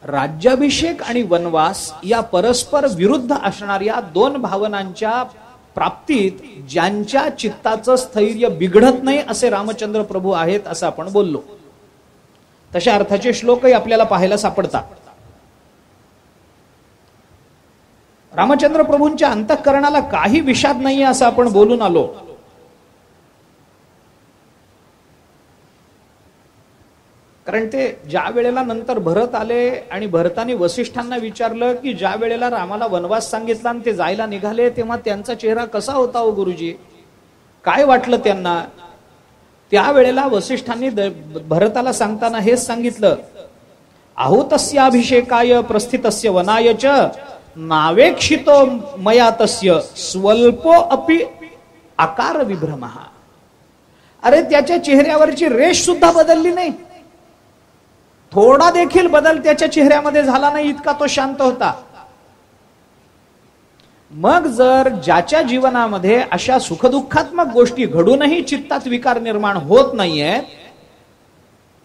राज्याभिषेक आणि वनवास या परस्पर विरुद्ध असणाऱ्या दोन भावनांच्या प्राप्तीत ज्यांच्या चित्ताचं स्थैर्य बिघडत नाही असे रामचंद्र प्रभू आहेत असं आपण बोललो. तशा अर्थाचे श्लोकही आपल्याला पाहायला सापडतात. रामचंद्र प्रभूंच्या अंतःकरणाला काही विषाद नाहीये असं आपण बोलून आलो. कारण ते ज्या वेळेला नंतर भरत आले आणि भरताने वसिष्ठांना विचारलं की ज्या वेळेला रामाला वनवास सांगितला आणि ते जायला निघाले तेव्हा त्यांचा चेहरा कसा होता हो गुरुजी, काय वाटलं त्यांना. त्यावेळेला वसिष्ठांनी भरताला सांगताना हेच सांगितलं, आहुतस्याभिषेकाय प्रस्थितस्य वनाय च नावेक्षितो मया तस्य स्वल्पो अपि आकार विभ्रमः. अरे त्याच्या चेहऱ्यावरची रेष सुद्धा बदलली नाही, थोडा देखील बदल त्याच्या चेहऱ्यामध्ये झाला नाही, इतका तो शांत होता. मग जर ज्याच्या जीवनामध्ये अशा सुखदुःखात्मक गोष्टी घडूनही चित्तात विकार निर्माण होत नाहीये,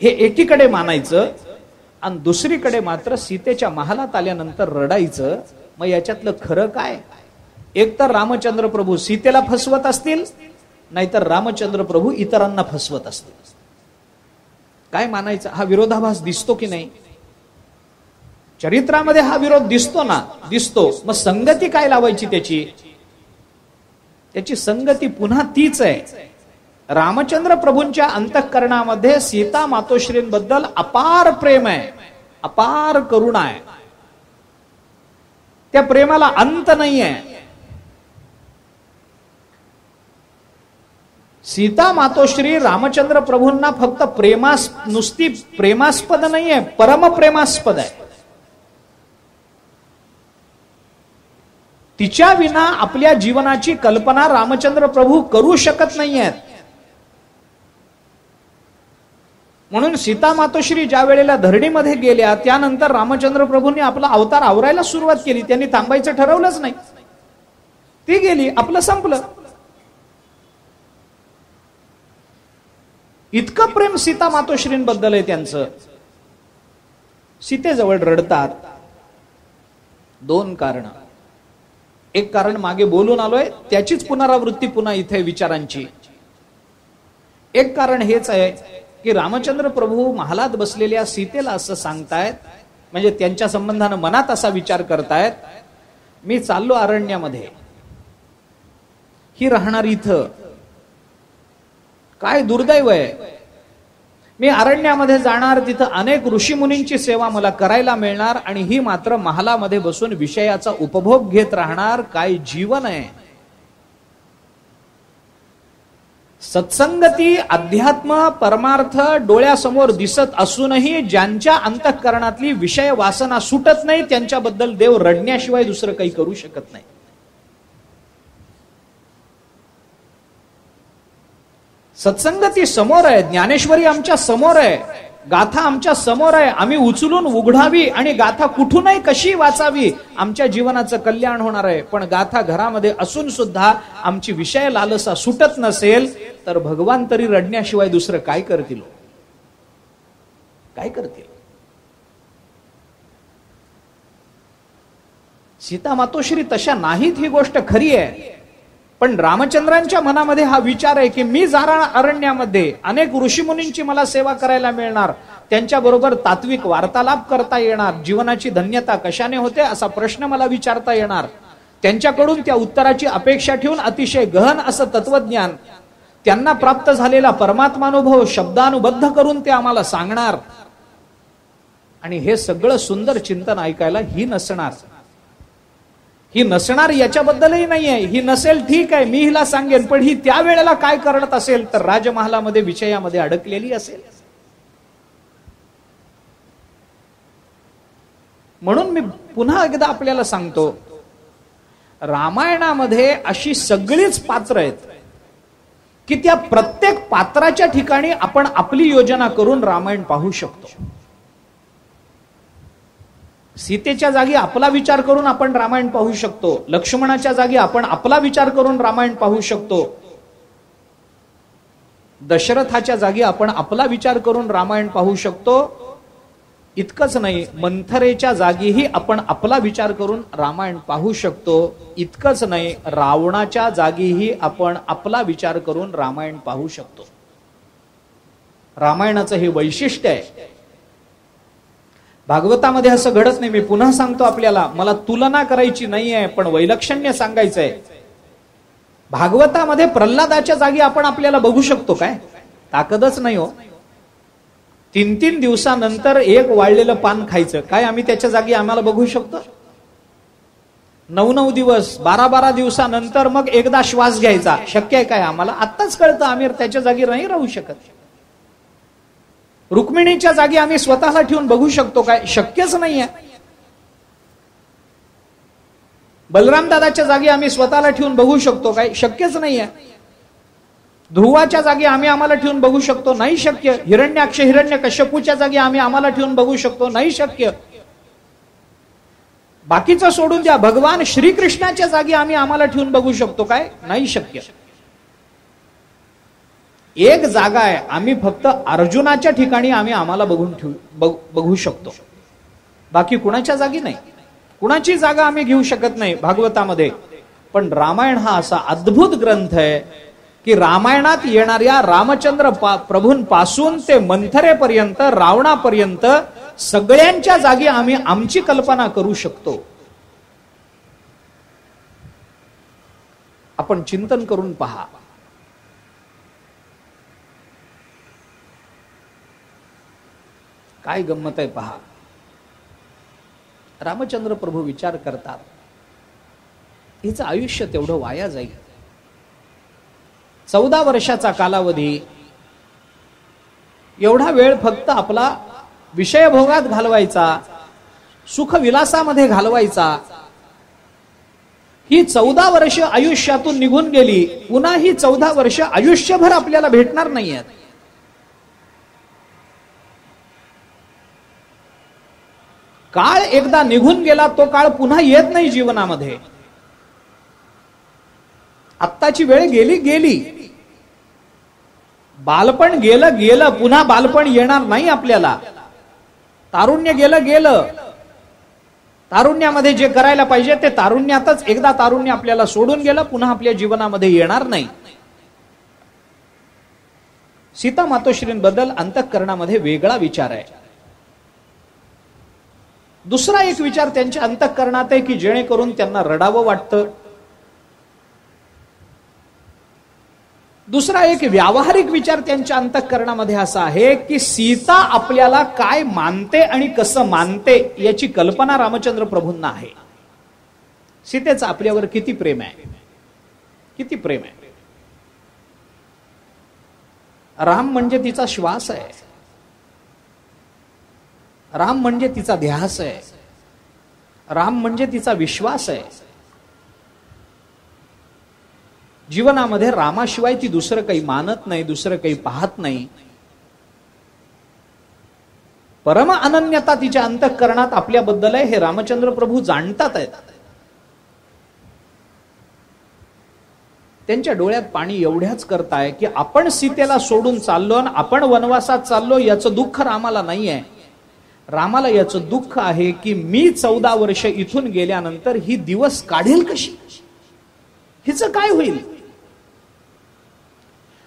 हे एकीकडे मानायचं आणि दुसरीकडे मात्र सीतेच्या महालात आल्यानंतर रडायचं, मग याच्यातलं खरं काय. एक तर रामचंद्र प्रभू सीतेला फसवत असतील, नाहीतर रामचंद्र प्रभू इतरांना फसवत असतील. काय मानायचं. हा विरोधाभास दिसतो की नाही. चरित्रामध्ये हा विरोध दिसतो ना, दिसतो. मग संगती काय लावायची त्याची. त्याची संगती पुन्हा तीच आहे. रामचंद्र प्रभूंच्या अंतःकरणामध्ये सीता मातोश्रींबद्दल अपार प्रेम आहे, अपार करुणा आहे. त्या प्रेमाला अंत नाहीये. सीता मातोश्री रामचंद्र प्रभूंना फक्त नुसती प्रेमास्पद नाहीये, परमप्रेमास्पद आहे. तिच्या विना आपल्या जीवनाची कल्पना रामचंद्र प्रभू करू शकत नाहीयेत. म्हणून सीता मातोश्री ज्या वेळेला धरणीमध्ये गेल्या त्यानंतर रामचंद्र प्रभूंनी आपला अवतार आवरायला सुरुवात केली. त्यांनी थांबायचं ठरवलंच नाही. ती गेली, आपलं संपलं. इतकं प्रेम सीता मातोश्रींबद्दल आहे त्यांचं. सीतेजवळ रडतात. दोन कारण. एक कारण मागे बोलून आलोय, त्याचीच पुनरावृत्ती पुन्हा इथे विचारांची. एक कारण हेच आहे की रामचंद्र प्रभू महालात बसलेल्या सीतेला असं सांगतायत, म्हणजे त्यांच्या संबंधानं मनात असा विचार करतायत, मी चाललो अरण्यामध्ये, ही राहणार इथं, काय दुर्दैव आहे. मी अरण्यामध्ये जाणार, तिथं अनेक ऋषीमुनींची सेवा मला करायला मिळणार आणि ही मात्र महालामध्ये बसून विषयाचा उपभोग घेत राहणार. काय जीवन आहे. सत्संगती, अध्यात्म, परमार्थ डोळ्यासमोर दिसत असूनही ज्यांच्या अंतःकरणातली विषय वासना सुटत नाही त्यांच्याबद्दल देव रडण्याशिवाय दुसरं काही करू शकत नाही. सत्संगती समोर आहे, ज्ञानेश्वरी आमच्या समोर आहे, गाथा आमच्या समोर आहे. आम्ही उचलून उघडावी आणि गाथा कुठूनही कशी वाचावी, आमच्या जीवनाचं कल्याण होणार आहे. पण गाथा घरामध्ये असून सुद्धा आमची विषय लालसा सुटत नसेल तर भगवान तरी रडण्याशिवाय दुसरं काय करतील. काय करतील. सीता मातोश्री तशा नाहीत, ही गोष्ट खरी आहे. पण रामचंद्रांच्या मनामध्ये हा विचार आहे की मी जाणार अरण्यामध्ये, अनेक ऋषीमुनींची मला सेवा करायला मिळणार, त्यांच्याबरोबर तात्विक वार्तालाप करता येणार, जीवनाची धन्यता कशाने होते असा प्रश्न मला विचारता येणार, त्यांच्याकडून त्या उत्तराची अपेक्षा ठेवून अतिशय गहन असं तत्वज्ञान, त्यांना प्राप्त झालेला परमात्मानुभव शब्दानुबद्ध करून ते आम्हाला सांगणार. आणि हे सगळं सुंदर चिंतन ऐकायला ही नसणार. ही नसणार याच्याबद्दलही नाहीये. ही नसेल ठीक आहे, मी हिला सांगेन, पण ही त्यावेळेला काय करत असेल तर राजमहालामध्ये विषयामध्ये अडकलेली असेल. म्हणून मी पुन्हा एकदा आपल्याला सांगतो, रामायणामध्ये अशी सगळीच पात्र आहेत की त्या प्रत्येक पात्राच्या ठिकाणी आपण आपली योजना करून रामायण पाहू शकतो. सीतेच्या जागी आपला विचार करून आपण रामायण पाहू शकतो. लक्ष्मणाच्या जागी आपण आपला विचार करून रामायण पाहू शकतो. दशरथाच्या जागी आपण आपला विचार करून रामायण पाहू शकतो. इतकंच नाही, मंथरेच्या जागीही आपण आपला विचार करून रामायण पाहू शकतो. इतकंच नाही, रावणाच्या जागीही आपण आपला विचार करून रामायण पाहू शकतो. रामायणाचं हे वैशिष्ट्य आहे. भागवतामध्ये असं घडत नाही. मी पुन्हा सांगतो आपल्याला, मला तुलना करायची नाहीये, पण वैलक्षण्य सांगायचंय. भागवतामध्ये प्रल्हादाच्या जागी आपण आपल्याला बघू शकतो काय? ताकदच नाही हो. 3-3 दिवसानंतर एक वाळलेलं पान खायचं, काय आम्ही त्याच्या जागी आम्हाला बघू शकतो? 9-9 दिवस, 12-12 दिवसानंतर मग एकदा श्वास घ्यायचा, शक्य आहे काय आम्हाला? आत्ताच कळतं आम्ही त्याच्या जागी नाही राहू शकत. रुक्मिणीच्या जागी आम्ही स्वतःला ठेवून बघू शकतो काय? शक्यच नाहीये. बलराम दादाच्या जागी आम्ही स्वतःला ठेवून बघू शकतो काय? शक्यच नाहीये. ध्रुवाच्या जागी आम्ही आम्हाला ठेवून बघू शकतो? नाही शक्य. हिरण्याक्ष हिरण्यकश्यपूच्या जागी आम्ही आम्हाला ठेवून बघू शकतो? नाही शक्य. बाकीचं सोडून द्या, भगवान श्रीकृष्णाच्या जागी आम्ही आम्हाला ठेवून बघू शकतो काय? नाही शक्य. एक जागा आहे, आम्ही फक्त अर्जुनाच्या ठिकाणी आम्ही आम्हाला बघू शकतो. बाकी कुणाच्या जागी नाही. कुणाची जागा आम्ही घेऊ शकत नाही भागवतामध्ये. पण रामायण हा असा अद्भुत ग्रंथ आहे की रामायणात येणाऱ्या रामचंद्र प्रभूंपासून ते मंथरेपर्यंत, रावणापर्यंत सगळ्यांच्या जागी आम्ही आमची कल्पना करू शकतो. आपण चिंतन करून पहा. काय गंमत आहे पहा. रामचंद्र प्रभू विचार करतात, हिचं आयुष्य तेवढं वाया जाईल. 14 वर्षाचा कालावधी, एवढा वेळ फक्त आपला विषयभोगात घालवायचा, सुखविलासामध्ये घालवायचा. ही 14 वर्ष आयुष्यातून निघून गेली, पुन्हा ही 14 वर्ष आयुष्यभर आपल्याला भेटणार नाहीयेत. काळ एकदा निघून गेला, तो काळ पुन्हा येत नाही जीवनामध्ये. आत्ताची वेळ गेली गेली. बालपण गेलं गेलं, पुन्हा बालपण येणार नाही आपल्याला. तारुण्य गेलं गेलं. तारुण्यामध्ये जे करायला पाहिजे ते तारुण्यातच, एकदा तारुण्य आपल्याला सोडून गेलं, पुन्हा आपल्या जीवनामध्ये येणार नाही. सीता मातोश्रींबद्दल अंतःकरणामध्ये वेगळा विचार आहे. दुसरा एक विचार त्यांच्या अंतःकरणात आहे की जेणेकरून त्यांना रडावं वाटतं. दुसरा एक व्यावहारिक विचार त्यांच्या अंतःकरणामध्ये असा आहे की सीता आपल्याला काय मानते आणि कसं मानते याची कल्पना रामचंद्र प्रभूंना आहे. सीतेचं आपल्यावर किती प्रेम आहे, किती प्रेम आहे. राम म्हणजे तिचा श्वास आहे. राम म्हणजे तिचा ध्यास आहे. राम म्हणजे तिचा विश्वास आहे. जीवनामध्ये रामाशिवाय ती दुसरं काही मानत नाही, दुसरं काही पाहत नाही. परम अनन्यता तिच्या अंतःकरणात आपल्याबद्दल आहे, हे रामचंद्र प्रभू जाणतात आहेत. त्यांच्या डोळ्यात पाणी एवढ्याच करताय की आपण सीतेला सोडून चाललो आणि आपण वनवासात चाललो, याचं दुःख रामाला नाही आहे. रामाला याचं दुःख आहे की मी 14 वर्ष इथून गेल्यानंतर ही दिवस काढेल कशी, हिचं काय होईल.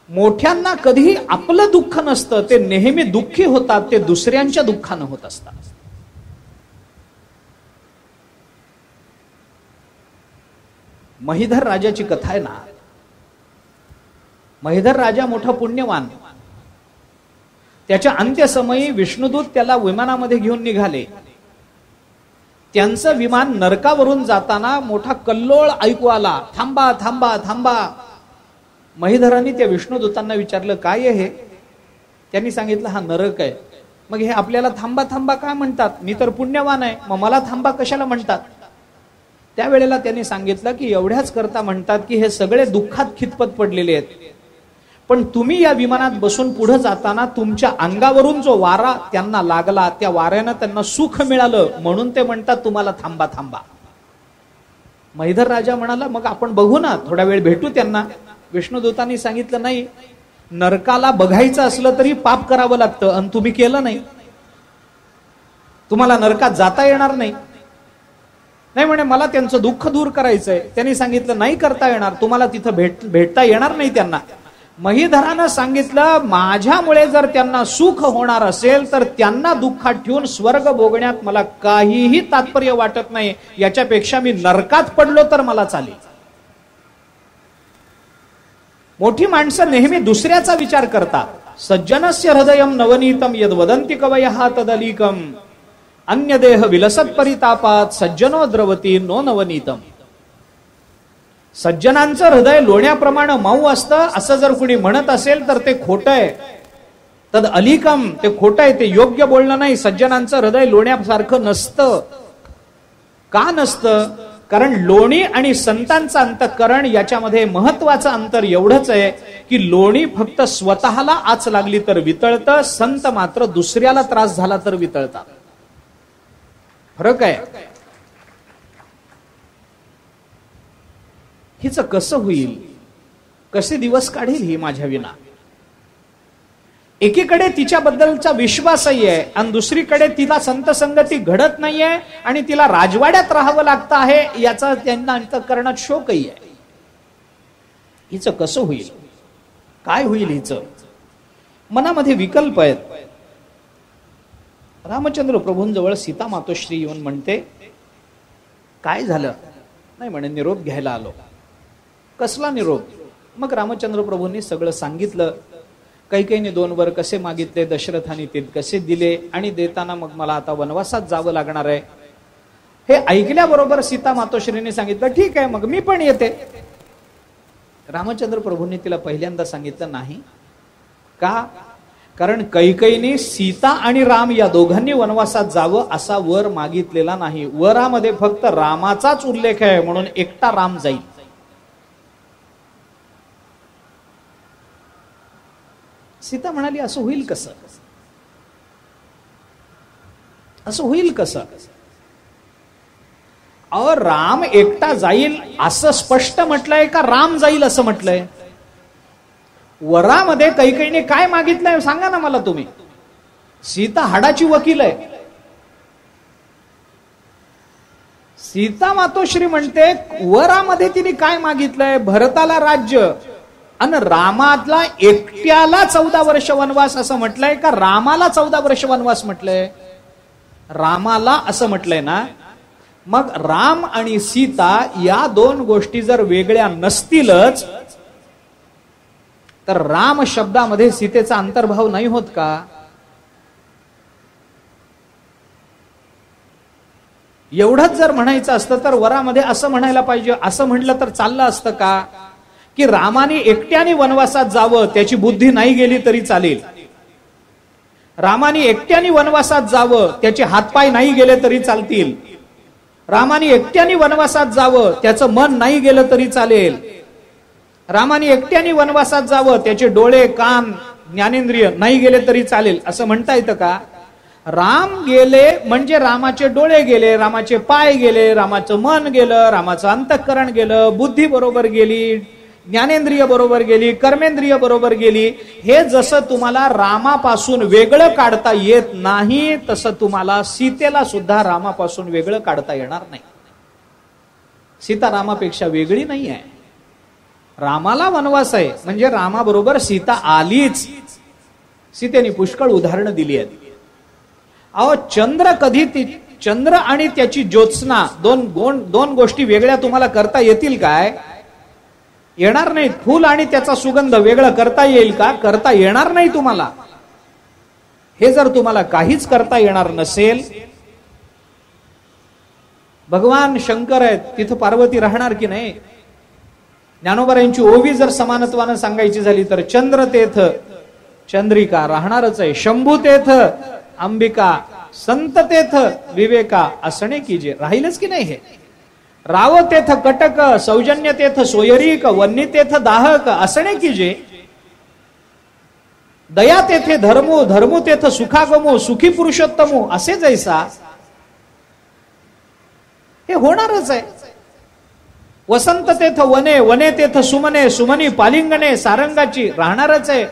मोठ्यांना कधीही आपलं दुःख नसतं, ते नेहमी दुःखी होतात, ते दुसऱ्यांच्या दुःखानं होत असतात. महिधर राजाची कथा आहे ना. महिधर राजा मोठा पुण्यवान. त्याच्या अंत्यसमयी विष्णुदूत त्याला विमानामध्ये घेऊन निघाले. त्यांचं विमान नरकावरून जाताना मोठा कल्लोळ ऐकू आला. थांबा थांबा थांबा. महिधरांनी त्या विष्णुदूतांना विचारलं काय आहे हे. त्यांनी सांगितलं हा नरक आहे. मग हे आपल्याला थांबा थांबा काय म्हणतात, मी तर पुण्यवान आहे, मग मला थांबा कशाला म्हणतात. त्यावेळेला त्यांनी सांगितलं की एवढ्याच करता म्हणतात की हे सगळे दुःखात खितपत पडलेले आहेत, पण तुम्ही या विमानात बसून पुढे जाताना तुमच्या अंगावरून जो वारा त्यांना लागला, त्या वाऱ्यानं त्यांना सुख मिळालं, म्हणून ते म्हणतात तुम्हाला थांबा थांबा. महिधर राजा म्हणाला मग आपण बघू ना, थोडा वेळ भेटू त्यांना. विष्णुदूतांनी सांगितलं नाही, नरकाला बघायचं असलं तरी पाप करावं लागतं आणि तुम्ही केलं नाही. तुम्हाला नरकात जाता येणार नाही. नाही म्हणे मला त्यांचं दुःख दूर करायचंय. त्यांनी सांगितलं नाही करता येणार, तुम्हाला तिथं भेटता येणार नाही त्यांना. महीधरानं सांगितलं माझ्यामुळे जर त्यांना सुख होणार असेल तर त्यांना दुःखात ठेवून स्वर्ग भोगण्यात मला काहीही तात्पर्य वाटत नाही, याच्यापेक्षा मी नरकात पडलो तर मला चालेल. मोठी माणसं नेहमी दुसऱ्याचा विचार करतात. सज्जनस्य हृदयम नवनीतम यद वदंती कवयः तदलीकम अन्य देह विलसत परितापात सज्जनो द्रवती नो नवनीतम. सज्जनांचं हृदय लोण्याप्रमाणे मऊ असतं असं जर कुणी म्हणत असेल तर ते खोटं आहे. तद अलीकम, ते खोटं आहे, ते योग्य बोलणं नाही. सज्जनांचं हृदय लोण्यासारखं नसतं. का नसतं? कारण लोणी आणि संतांचं अंतःकरण याच्यामध्ये महत्वाचं अंतर एवढंच आहे की लोणी फक्त स्वतःला आच लागली तर वितळतं, संत मात्र दुसऱ्याला त्रास झाला तर वितळतात. फरक आहे. हिचं कसं होईल, कसे दिवस काढेल ही माझ्या विना. एकीकडे तिच्याबद्दलचा विश्वासही आहे आणि दुसरीकडे तिला संत संगती घडत नाहीये आणि तिला राजवाड्यात राहावं लागतं आहे याचा त्यांना अंतःकरणात शोकही आहे. हिचं कसं होईल, काय होईल हिचं? मनामध्ये विकल्प आहेत. रामचंद्र प्रभूंजवळ सीता मातोश्री येऊन म्हणते काय झालं? नाही म्हणे निरोप घ्यायला आलो. कसला निरोप? मग रामचंद्र प्रभूंनी सगळं सांगितलं. कैकेयीने 2 वर कसे मागितले, दशरथाने ते कसे दिले आणि देताना मग मला आता वनवासात जावं लागणार आहे. हे ऐकल्याबरोबर सीता मातोश्रीने सांगितलं ठीक आहे मग मी पण येते. रामचंद्र प्रभूंनी तिला पहिल्यांदा सांगितलं नाही. का? कारण कैकेयीने सीता आणि राम या दोघांनी वनवासात जावं असा वर मागितलेला नाही. वरामध्ये फक्त रामाचाच उल्लेख आहे म्हणून एकटा राम जाईल. सीता म्हणाली असं होईल कसं? असं होईल कसं? राम एकटा जाईल असं स्पष्ट म्हटलंय का राम जाईल असं म्हटलंय? वरामध्ये कैकेयीने काय मागितलंय सांगा ना मला तुम्ही. सीता हाडाची वकील आहे. सीता मातोश्री म्हणते वरामध्ये तिने काय मागितलंय? भरताला राज्य आणि रामातला एकट्याला 14 वर्ष वनवास असं म्हटलंय का रामाला 14 वर्ष वनवास म्हटलंय? रामाला असं म्हटलंय ना. मग राम आणि सीता या 2 गोष्टी जर वेगळ्या नसतीलच तर राम शब्दामध्ये सीतेचा अंतर्भाव नाही होत का? एवढंच जर म्हणायचं असतं तर वरामध्ये असं म्हणायला पाहिजे. असं म्हटलं तर चाललं असतं का की रामाने एकट्याने वनवासात जावं त्याची बुद्धी नाही गेली तरी चालेल. रामाने एकट्याने वनवासात जावं त्याचे हातपाय नाही गेले तरी चालतील. रामाने एकट्याने वनवासात जावं त्याचं मन नाही गेलं तरी चालेल. रामाने एकट्याने वनवासात जावं त्याचे डोळे कान ज्ञानेंद्रिय नाही गेले तरी चालेल असं म्हणता येतं का? राम गेले म्हणजे रामाचे डोळे गेले, रामाचे पाय गेले, रामाचं मन गेलं, रामाचं अंतःकरण गेलं, बुद्धी बरोबर गेली, ज्ञानेंद्रिय बरोबर गेली, कर्मेंद्रिय बरोबर गेली. हे जसं तुम्हाला रामापासून वेगळं काढता येत नाही तसं तुम्हाला सीतेला सुद्धा रामापासून वेगळं काढता येणार नाही. सीता रामापेक्षा वेगळी नाही आहे. रामाला वनवास आहे म्हणजे रामाबरोबर सीता आलीच. सीतेने पुष्कळ उदाहरणं दिली आहेत. चंद्र कधी चंद्र आणि त्याची ज्योत्स्ना दोन गोष्टी वेगळ्या तुम्हाला करता येतील काय? येणार नाही. फूल आणि त्याचा सुगंध वेगळं करता येईल का? करता येणार नाही तुम्हाला. हे जर तुम्हाला काहीच करता येणार नसेल, भगवान शंकर आहेत तिथं पार्वती राहणार की नाही? ज्ञानोबरायांची ओवी जर समानत्वानं सांगायची झाली तर चंद्र तेथ चंद्रिका राहणारच आहे. शंभू तेथ अंबिका, संत तेथ विवेका असणे कीजे राहीलच की नाही? हे राव तेथ कटक, सौजन्य तेथ सोयरीक, वन्नी तेथ दाहक असणे कीजे. दया तेथे धर्मो, धर्मो तेथ सुखागमो, सुखी पुरुषोत्तमो असे जैसा. हे होणारच आहे. वसंत तेथ वने, वने तेथ सुमने, सुमनी पालिंगणे सारंगाची राहणारच आहे.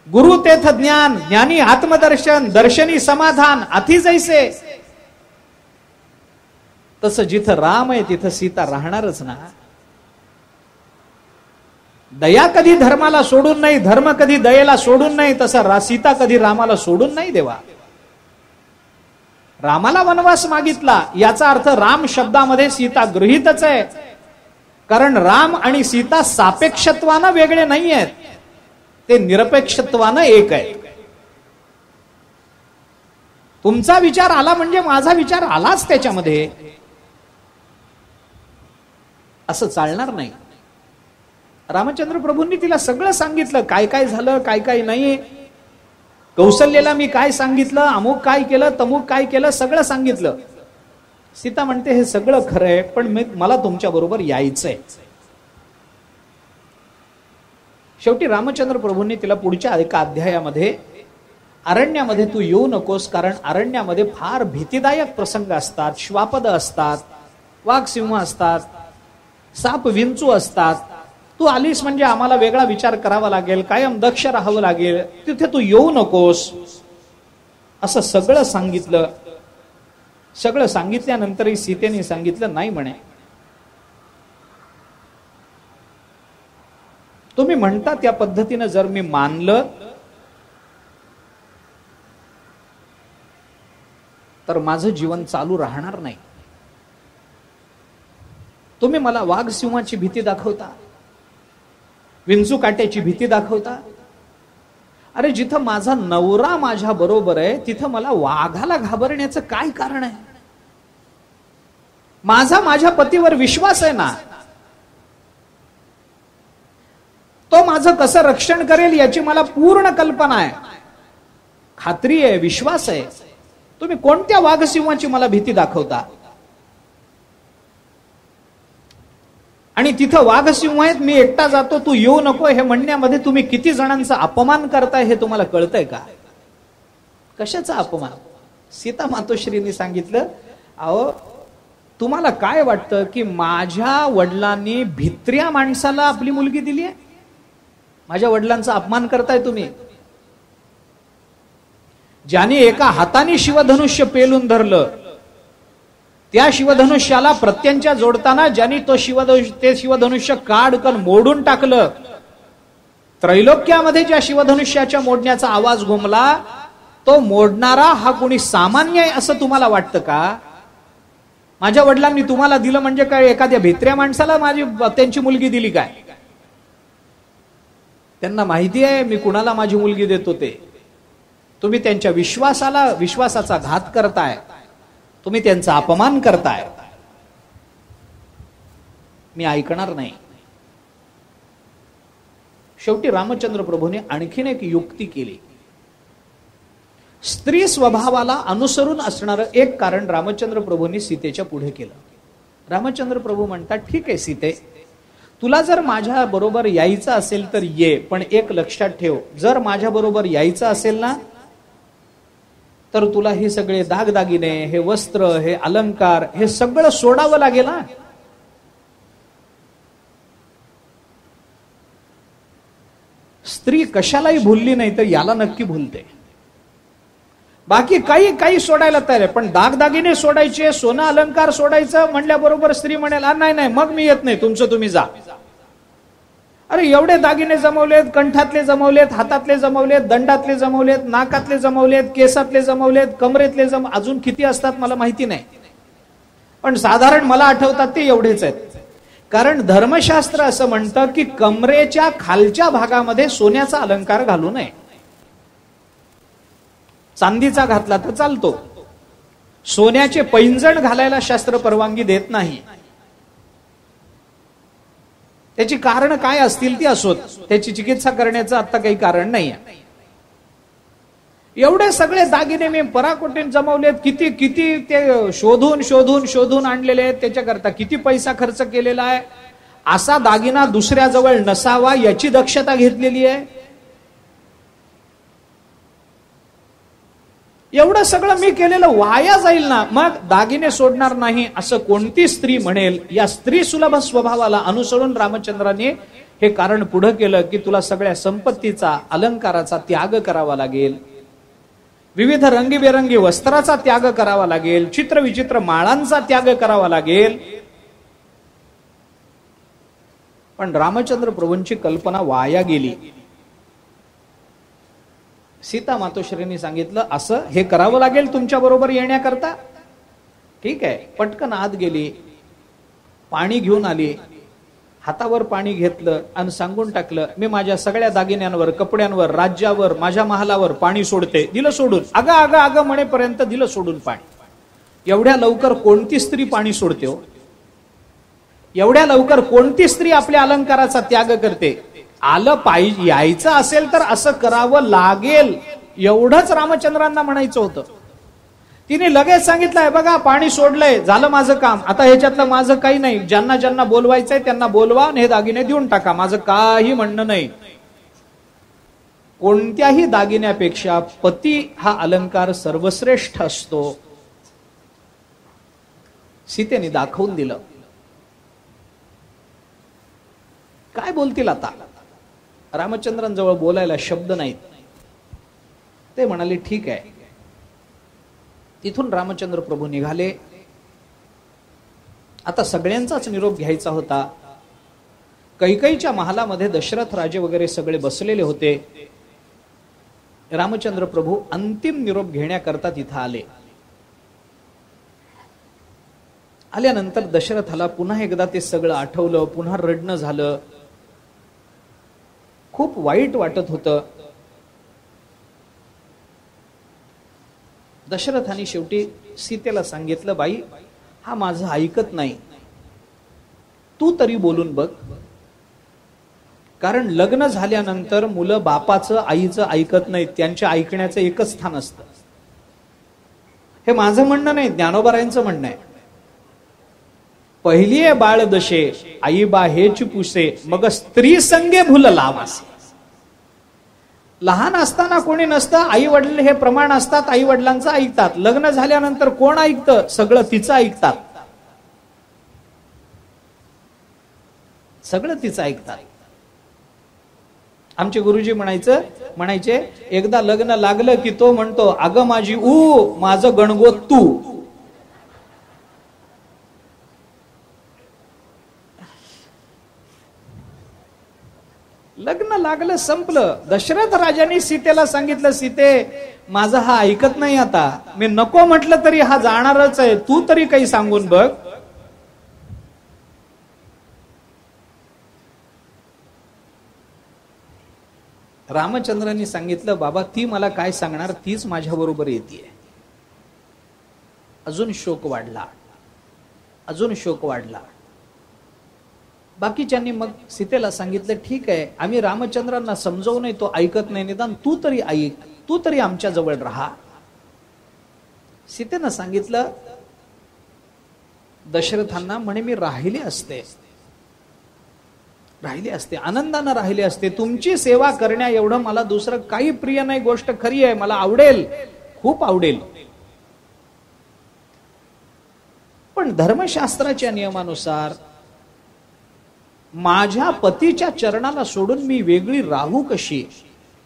गुरु तेथ ज्ञान, ज्ञानी आत्मदर्शन, दर्शनी समाधान, अति जैसे. तसं जिथं राम आहे तिथं सीता राहणारच ना. दया कधी धर्माला सोडून नाही, धर्म कधी दयेला सोडून नाही, तसा सीता कधी रामाला सोडून नाही देवा. रामाला वनवास मागितला याचा अर्थ राम शब्दामध्ये सीता गृहीतच आहे. कारण राम आणि सीता सापेक्षत्वानं वेगळे नाही आहेत, ते निरपेक्षत्वानं एक आहे. तुमचा विचार आला म्हणजे माझा विचार आलाच त्याच्यामध्ये, असं चालणार नाही. रामचंद्र प्रभूंनी तिला सगळं सांगितलं, काय काय झालं, काय काय नाही. कौशल्याला मी काय सांगितलं, अमुक काय केलं, तमुक काय केलं, सगळं सांगितलं. सीता म्हणते हे सगळं खरंय, पण मला तुमच्या बरोबर यायचंय. शेवटी रामचंद्र प्रभूंनी तिला पुढच्या एका अध्यायामध्ये, अरण्यामध्ये तू येऊ नकोस, कारण अरण्यामध्ये फार भीतीदायक प्रसंग असतात, श्वापद असतात, वाघ सिंह असतात, साप विंचू असतात. तू आलीस म्हणजे आम्हाला वेगळा विचार करावा लागेल, कायम दक्ष राहावं लागेल, तिथे तू येऊ नकोस, असं सगळं सांगितलं. सगळं सांगितल्यानंतरही सीतेने सांगितलं नाही म्हणे. तुम्ही म्हणता त्या पद्धतीनं जर मी मानलं तर माझं जीवन चालू राहणार नाही. तुम्ही मला वाघ सिंहाची भीती दाखवता, विंचू काट्याची भीती दाखवता. अरे जिथं माझा नवरा माझ्या बरोबर आहे तिथं मला वाघाला घाबरण्याचं काय कारण आहे? माझा पतीवर विश्वास आहे ना, तो माझं कसं रक्षण करेल याची मला पूर्ण कल्पना आहे, खात्री आहे, विश्वास आहे. तुम्ही कोणत्या वाघसिंहाची मला भीती दाखवता? आणि तिथं वाघसिंह आहेत, मी एकटा जातो, तू येऊ नको, हे म्हणण्यामध्ये तुम्ही किती जणांचा अपमान करताय हे तुम्हाला कळतंय का? कशाचा अपमान? सीता मातोश्रींनी सांगितलं, अहो तुम्हाला काय वाटतं की माझ्या वडिलांनी भित्र्या माणसाला आपली मुलगी दिली आहे? माझ्या वडिलांचा अपमान करताय तुम्ही. ज्याने एका हाताने शिवधनुष्य पेलून धरलं, त्या शिवधनुष्याला प्रत्यंच्या जोडताना ज्यांनी ते शिवधनुष्य काढकन मोडून टाकलं, त्रैलोक्यामध्ये ज्या शिवधनुष्याच्या मोडण्याचा आवाज घुमला, तो मोडणारा हा कोणी सामान्य आहे असं तुम्हाला वाटतं का? माझ्या वडिलांनी तुम्हाला दिलं म्हणजे काय एखाद्या भित्र्या माणसाला त्यांची मुलगी दिली काय? त्यांना माहिती आहे मी कुणाला माझी मुलगी देतो ते. तुम्ही त्यांच्या विश्वासाचा घात करताय, तुम्ही त्यांचा अपमान करताय. मी ऐकणार नाही. शेवटी रामचंद्र प्रभूने आणखीन एक युक्ती केली. स्त्री स्वभावाला अनुसरून असणारं एक कारण रामचंद्र प्रभूंनी सीतेच्या पुढे केलं. रामचंद्र प्रभू म्हणतात, ठीक आहे सीते, तुला जर माझ्या बरोबर यायचं असेल तर ये, पण एक लक्षात ठेव, जर माझ्या बरोबर यायचं असेल ना तर तुला हे सगळे दागदागिने, हे वस्त्र, हे अलंकार, हे सगळं सोडावं लागेल ना. स्त्री कशालाही भुलली नाही तर याला नक्की भुलते. बाकी काही सोडायला तयार आहे, पण दागदागिने सोडायचे, सोनं अलंकार सोडायचं म्हणल्याबरोबर स्त्री म्हणेल नाही मग मी येत नाही, तुमचं तुम्ही जा. अरे एवढे दागिने जमवलेत, कंठातले जमवलेत, हातातले जमवलेत, दंडातले जमवलेत, नाकातले जमवलेत, केसातले जमवलेत, कमरेतले अजून किती असतात मला माहिती नाही, पण साधारण मला आठवतात ते एवढेच आहेत. कारण धर्मशास्त्र असं म्हणतं की कमरेच्या खालच्या भागामध्ये सोन्याचा अलंकार घालू नये. चांदीचा घातला तर चालतो, सोन्याचे पैंजण घालायला शास्त्र परवानगी देत नाही. त्याची कारण काय असतील ती असोत, त्याची चिकित्सा करण्याचं आता काही कारण नाही. एवढे सगळे दागिने मी पराकोटीने जमवलेत, किती ते शोधून आणलेले आहेत, त्याच्याकरता किती पैसा खर्च केलेला आहे. असा दागिना दुसऱ्याजवळ नसावा याची दक्षता घेतलेली आहे. एवढं सगळं मी केलेलं वाया जाईल ना, मग दागिने सोडणार नाही असं कोणती स्त्री म्हणेल? या स्त्री सुलभ स्वभावाला अनुसरून रामचंद्राने हे कारण पुढे केलं की तुला सगळ्या संपत्तीचा, अलंकाराचा त्याग करावा लागेल, विविध रंगीबेरंगी वस्त्राचा त्याग करावा लागेल, चित्रविचित्र माळांचा त्याग करावा लागेल. पण रामचंद्र प्रभूंची कल्पना वाया गेली. सीता मातोश्रींनी सांगितलं असं हे करावं लागेल तुमच्या बरोबर येण्याकरता. ठीक आहे, पटकन आत गेली, पाणी घेऊन आली, हातावर पाणी घेतलं आणि सांगून टाकलं, मी माझ्या सगळ्या दागिन्यांवर, कपड्यांवर, राज्यावर, माझ्या महालावर पाणी सोडते. दिलं सोडून. अगं अगं अगं म्हणेपर्यंत दिलं सोडून पाणी. एवढ्या लवकर कोणती स्त्री पाणी सोडते हो? एवढ्या लवकर कोणती स्त्री आपल्या अलंकाराचा त्याग करते? आलं पाहिजे, यायचं असेल तर असं करावं लागेल, एवढंच रामचंद्रांना म्हणायचं होतं. तिने लगेच सांगितलंय, बघा पाणी सोडलंय, झालं माझं काम, आता ह्याच्यातलं माझं काही नाही, ज्यांना ज्यांना बोलवायचंय त्यांना बोलवा आणि हे दागिने देऊन टाका, माझं काही म्हणणं नाही. कोणत्याही दागिन्यापेक्षा पती हा अलंकार सर्वश्रेष्ठ असतो. सीतेने दाखवून दिलं. काय बोलतील आता? रामचंद्रांजवळ बोलायला शब्द नाहीत. ते म्हणाले ठीक आहे. तिथून रामचंद्र प्रभू निघाले. आता सगळ्यांचाच निरोप घ्यायचा होता. कैकेयीच्या महालामध्ये दशरथ राजे वगैरे सगळे बसलेले होते. रामचंद्र प्रभू अंतिम निरोप घेण्याकरता तिथं आले. आल्यानंतर दशरथाला पुन्हा एकदा ते सगळं आठवलं, पुन्हा रडणं झालं, खूप वाईट वाटत होतं. दशरथाने शेवटी सीतेला सांगितलं, बाई हा माझं ऐकत नाही, तू तरी बोलून बघ. कारण लग्न झाल्यानंतर मुलं बापाचं आईचं ऐकत नाहीत, त्यांच्या ऐकण्याचं एकच स्थान असतं. हे माझं म्हणणं नाही, ज्ञानोबारायांचं म्हणणं आहे. पहिली बाळ दशे आई बा हेच पुसे, मग स्त्री संगे भूल लावासे. लहान असताना कोणी नसतं, आई वडील हे प्रमाण असतात, आई वडिलांचं ऐकतात. लग्न झाल्यानंतर कोण ऐकतं? सगळं तिचं ऐकतात, सगळं तिचं ऐकतात. आमचे गुरुजी म्हणायचे एकदा लग्न लागलं की तो म्हणतो, अगं माझी ऊ, माझं गणगोत तू. लग्न लागलं, संपलं. दशरथ राजाने सीतेला सांगितलं, सीते माझं हा ऐकत नाही, आता मी नको म्हटलं तरी हा जाणारच आहे, तू तरी काही सांगून बघ. रामचंद्रांनी सांगितलं, बाबा ती मला काय सांगणार, तीच माझ्या बरोबर येते. अजून शोक वाढला, अजून शोक वाढला. बाकीच्यांनी मग सीतेला सांगितलं, ठीक आहे आम्ही रामचंद्रांना समजवू नाही, तो ऐकत नाही, निदान तू तरी ऐक, तू तरी आमच्या जवळ राहा. सीतेनं सांगितलं दशरथांना, म्हणे मी राहिले असते, आनंदानं राहिले असते. तुमची सेवा करण्या एवढं मला दुसरं काही प्रिय नाही. गोष्ट खरी आहे, मला आवडेल, खूप आवडेल. पण धर्मशास्त्राच्या नियमानुसार माझ्या पतीच्या चरणाला सोडून मी वेगळी राहू कशी?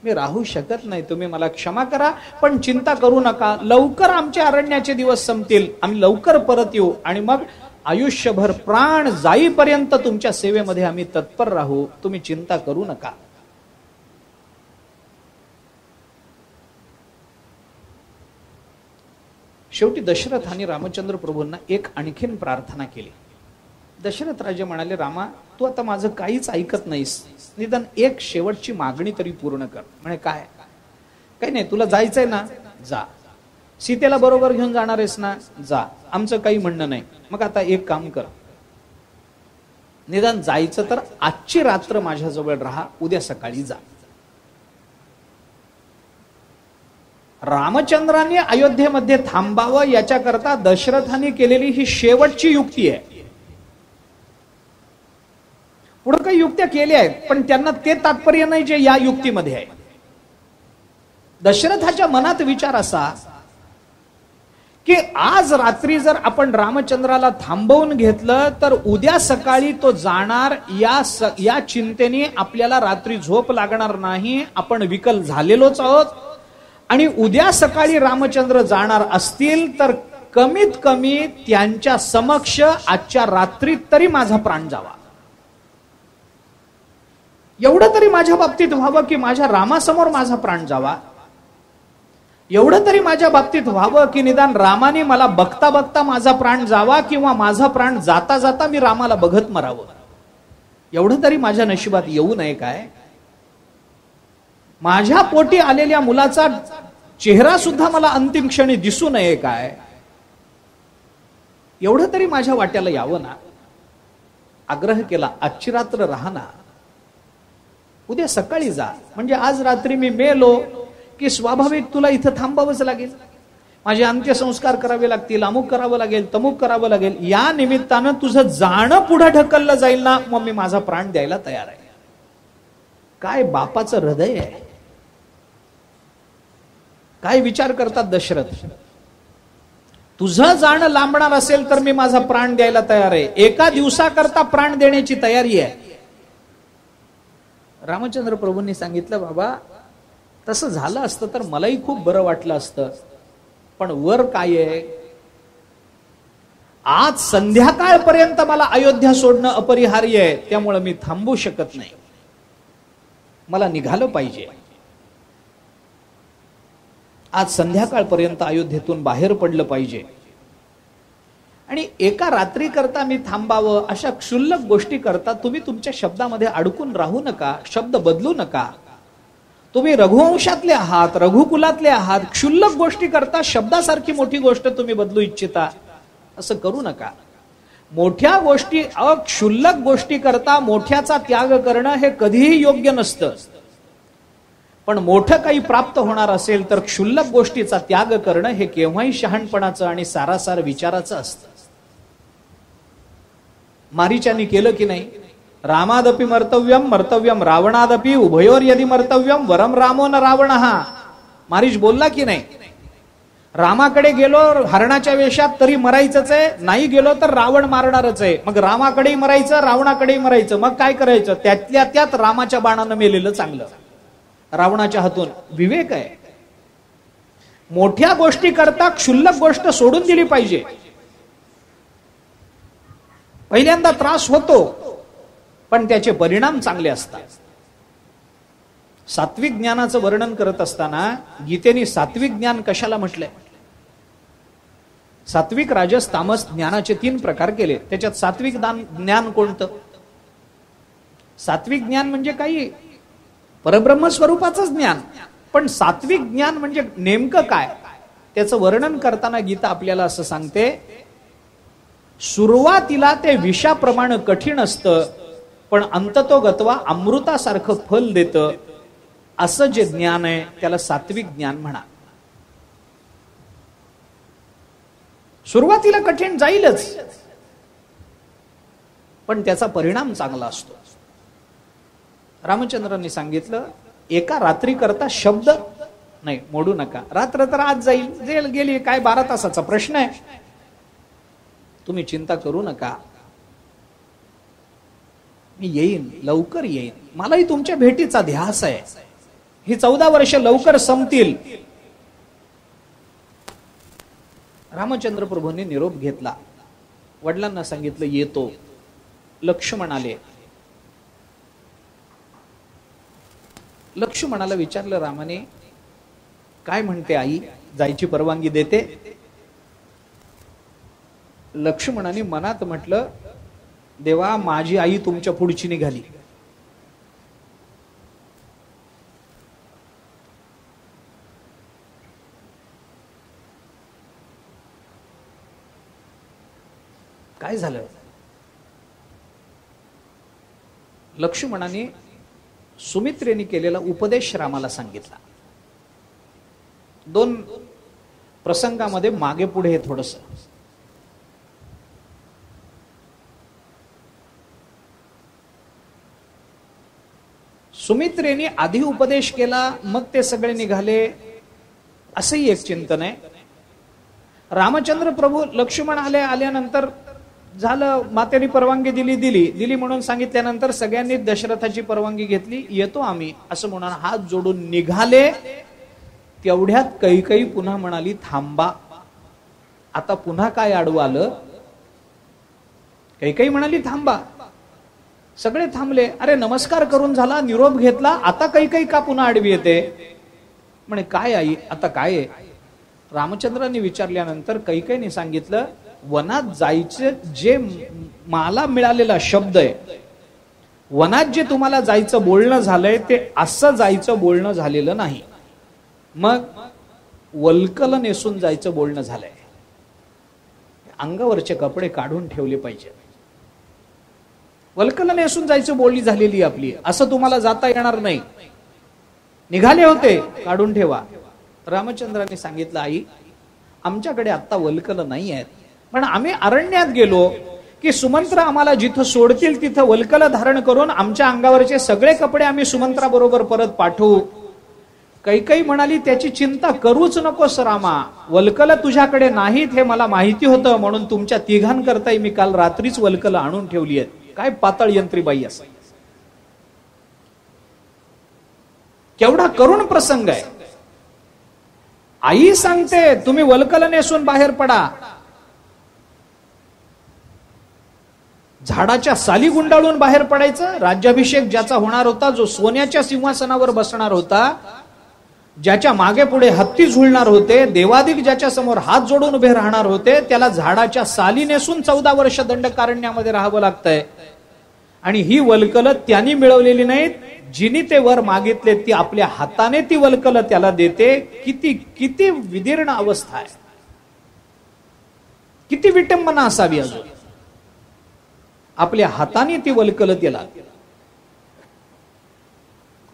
मी राहू शकत नाही. तुम्ही मला क्षमा करा, पण चिंता करू नका, लवकर आमचे अरण्याचे दिवस संपतील, आम्ही लवकर परत येऊ आणि मग आयुष्यभर प्राण जाईपर्यंत तुमच्या सेवेमध्ये आम्ही तत्पर राहू, तुम्ही चिंता करू नका. शेवटी दशरथ आणि रामचंद्र प्रभूंना एक आणखीन प्रार्थना केली. दशरथ राजे म्हणाले, रामा तू आता माझं काहीच ऐकत नाहीस, निदान एक शेवटची मागणी तरी पूर्ण कर. म्हणे काय? काही नाही, तुला जायचंय ना जा, सीतेला बरोबर घेऊन जाणार आहेस ना जा, आमचं काही म्हणणं नाही. मग आता एक काम कर, निदान जायचं तर आजची रात्र माझ्याजवळ राहा, उद्या सकाळी जा. रामचंद्रांनी अयोध्येमध्ये थांबावं याच्याकरता दशरथाने केलेली ही शेवटची युक्ती आहे. पुढे काही युक्त्या केल्या आहेत, पण त्यांना ते तात्पर्य नाही जे या युक्तीमध्ये आहे. दशरथाच्या मनात विचार असा की आज रात्री जर आपण रामचंद्राला थांबवून घेतलं तर उद्या सकाळी तो जाणार, या चिंतेने आपल्याला रात्री झोप लागणार नाही. आपण विकल झालेलोच आहोत. आणि उद्या सकाळी रामचंद्र जाणार असतील तर कमीत कमी त्यांच्या समक्ष आजच्या रात्रीत तरी माझा प्राण जावा. एवढं तरी माझ्या बाबतीत व्हावं की माझ्या रामासमोर माझा प्राण जावा. एवढं तरी माझ्या बाबतीत व्हावं की निदान रामाने मला बघता बघता माझा प्राण जावा, किंवा माझा प्राण जाता जाता मी रामाला बघत मरावं. एवढं तरी माझ्या नशिबात येऊ नये काय? माझ्या पोटी आलेल्या मुलाचा चेहरा सुद्धा मला अंतिम क्षणी दिसू नये काय? एवढं तरी माझ्या वाट्याला यावं ना. आग्रह केला, आजची रात्र राहा ना, उद्या सकाळी जा. म्हणजे आज रात्री मी मेलो की स्वाभाविक तुला इथं थांबावंच लागेल. माझे अंत्यसंस्कार करावे लागतील, अमुक करावं लागेल, तमुक करावं लागेल. या निमित्तानं तुझं जाणं पुढे ढकललं जाईल ना, मग मी माझा प्राण द्यायला तयार आहे. काय बापाचं हृदय आहे. काय विचार करतात दशरथ. तुझं जाणं लांबणार असेल तर मी माझा प्राण द्यायला तयार आहे. एका दिवसाकरता प्राण देण्याची तयारी आहे. रामचंद्र प्रभूंनी सांगितलं, बाबा तसं झालं असतं तर मलाही खूप बरं वाटलं असतं, पण वर काय आहे, आज संध्याकाळपर्यंत मला अयोध्या सोडणं अपरिहार्य आहे. त्यामुळे मी थांबू शकत नाही. मला निघालं पाहिजे. आज संध्याकाळपर्यंत अयोध्येतून बाहेर पडलं पाहिजे. आणि एका रात्री करता मी थांबावं, अशा क्षुल्लक गोष्टी करता तुम्ही तुमच्या शब्दामध्ये अडकून राहू नका. शब्द बदलू नका. तुम्ही रघुवंशातले आहात, रघुकुलातले आहात. क्षुल्लक गोष्टी करता शब्दासारखी मोठी गोष्ट तुम्ही बदलू इच्छिता, असं करू नका. मोठ्या गोष्टी, क्षुल्लक गोष्टी करता मोठ्याचा त्याग करणं हे कधीही योग्य नसतं. पण मोठं काही प्राप्त होणार असेल तर क्षुल्लक गोष्टीचा त्याग करणं हे केव्हाही शहाणपणाचं आणि सारासार विचाराचं असतं. मारीचानी केलं की नाही, रामादपि मर्तव्यम मर्तव्यम रावणादपि उभयोर यदि मर्तव्यम वरम रामो न रावणः. मारीच बोलला की नाही, रामाकडे गेलो हरणाच्या वेशात तरी मरायचंच आहे, नाही गेलो तर रावण मारणारच आहे. मग रामाकडेही मरायचं, रावणाकडेही मरायचं. मग काय करायचं? त्यातल्या त्यात रामाच्या बाणानं मेलेलं चांगलं, रावणाच्या हातून. विवेक आहे. मोठ्या गोष्टी करता क्षुल्लक गोष्ट सोडून दिली पाहिजे. पहिल्यांदा त्रास होतो, पण त्याचे परिणाम चांगले असतात. सात्विक ज्ञानाचं वर्णन करत असताना गीतेने सात्विक ज्ञान कशाला म्हटलंय? सात्विक, राजस, तामस ज्ञानाचे 3 प्रकार केले. त्याच्यात सात्विक ज्ञान कोणतं? सात्विक ज्ञान म्हणजे काही परब्रह्म स्वरूपाचं ज्ञान. पण सात्विक ज्ञान म्हणजे नेमकं काय? त्याचं वर्णन करताना गीता आपल्याला असं सांगते, सुरुवातीला ते विषाप्रमाणे कठीण असतं, पण अंततोगत्वा अमृतासारखं फल देतं. असं जे ज्ञान आहे त्याला सात्विक ज्ञान म्हणा. सुरुवातीला कठीण जाईलच, पण त्याचा परिणाम चांगला असतो. रामचंद्रांनी सांगितलं, एका रात्री करता शब्द नाही मोडू नका. रात्र तर आज जाईल, गेली काय 12 तासाचा प्रश्न आहे. तुम्ही चिंता करू नका, मी येईन, लवकर येईन. मलाही तुमच्या भेटीचा ध्यास आहे. ही 14 वर्ष लवकर संपतील. रामचंद्र प्रभूंनी निरोप घेतला. वडिलांना सांगितलं येतो. लक्ष्मण आले. लक्ष्मणाला विचारलं रामाने, काय म्हणते आई, जायची परवानगी देते? लक्ष्मणाने मनात म्हटलं, देवा माझी आई तुमच्या पुढची निघाली. काय झालं? लक्ष्मणाने सुमित्रेने केलेला उपदेश रामाला सांगितला. 2 प्रसंगामध्ये मागे पुढे थोडस. सुमित्रेने आधी उपदेश केला, मग ते सगळे निघाले, असंही एक चिंतन आहे. रामचंद्र प्रभू लक्ष्मण आल्यानंतर झालं, मातेने परवानगी दिली म्हणून सांगितल्यानंतर सगळ्यांनी दशरथाची परवानगी घेतली, येतो आम्ही असं म्हणून हात जोडून निघाले. तेवढ्यात कैकेयी पुन्हा म्हणाली थांबा. आता पुन्हा काय आडवं आलं? कैकेयी म्हणाली थांबा. सगळे थांबले. अरे नमस्कार करून झाला, निरोप घेतला, आता कैकेयी का पुन्हा आडवी येते? म्हणे काय आई आता काय आहे? रामचंद्रांनी विचारल्यानंतर कैकेयीने सांगितलं, वनात जायचे जे मला मिळालेला शब्द आहे, वनात जे तुम्हाला जायचं बोलणं झालंय ते असं जायचं बोलणं झालेलं नाही. मग वल्कल नेसून जायचं बोलणं झालंय. अंगावरचे कपडे काढून ठेवले पाहिजे. वल्कल नेसून जायचं बोलणी झालेली आपली, असं तुम्हाला जाता येणार नाही. निघाले होते, काढून ठेवा. रामचंद्रांनी सांगितलं, आई आमच्याकडे आता वल्कल नाही आहेत, पण आम्ही अरण्यात गेलो की सुमंत्र आम्हाला जिथं सोडतील तिथं वल्कल धारण करून आमच्या अंगावरचे सगळे कपडे आम्ही सुमंत्राबरोबर परत पाठवू. कैकेयी म्हणाली, त्याची चिंता करूच नकोस रामा, वल्कल तुझ्याकडे नाहीत हे मला माहिती होतं, म्हणून तुमच्या तिघांकरताही मी काल रात्रीच वल्कल आणून ठेवली आहेत. काय पातळ यंत्रीबाई असं, केवढा करुण प्रसंग आहे. आई सांगते तुम्ही वल्कल नेसून बाहेर पडा. झाडाच्या साली गुंडाळून बाहेर पडायचं. राज्याभिषेक ज्याचा होणार होता, जो सोन्याच्या सिंहासनावर बसणार होता, ज्याच्या मागे पुढे हत्ती झुलणार होते, देवादिक ज्याच्या समोर हात जोडून उभे राहणार होते, त्याला झाडाच्या साली नेसून 14 वर्ष दंडकारण्यामध्ये राहावं लागतंय. आणि ही वल्कल त्यांनी मिळवलेली नाहीत, जिनी ते वर मागितले ती आपल्या हाताने ती वल्कल त्याला देते. किती किती विदीर्ण अवस्था आहे, किती विटंबना असावी. अजून आपल्या हाताने ती वल्कल त्याला.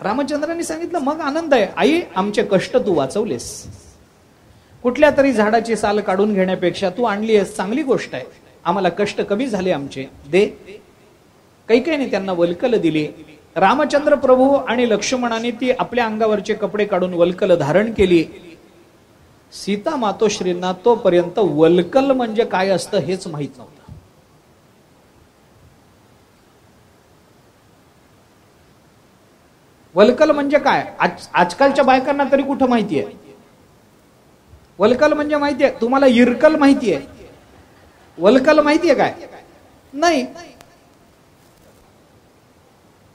रामचंद्रांनी सांगितलं, मग आनंद आहे आई, आमचे कष्ट तू वाचवलेस. कुठल्या तरी झाडाची साल काढून घेण्यापेक्षा तू आणली आहेस, चांगली गोष्ट आहे. आम्हाला कष्ट कमी झाले आमचे, दे. कैकेयीने त्यांना वल्कल दिली. रामचंद्र प्रभू आणि लक्ष्मणाने ती आपल्या अंगावरचे कपडे काढून वल्कल धारण केली. सीता मातोश्रींना तोपर्यंत वल्कल म्हणजे काय असतं हेच माहित नव्हतं. वल्कल म्हणजे काय आजकालच्या बायकांना तरी कुठं माहितीये? वल्कल म्हणजे माहितीये तुम्हाला? इरकल माहितीये? वल्कल माहितीये काय? नाही.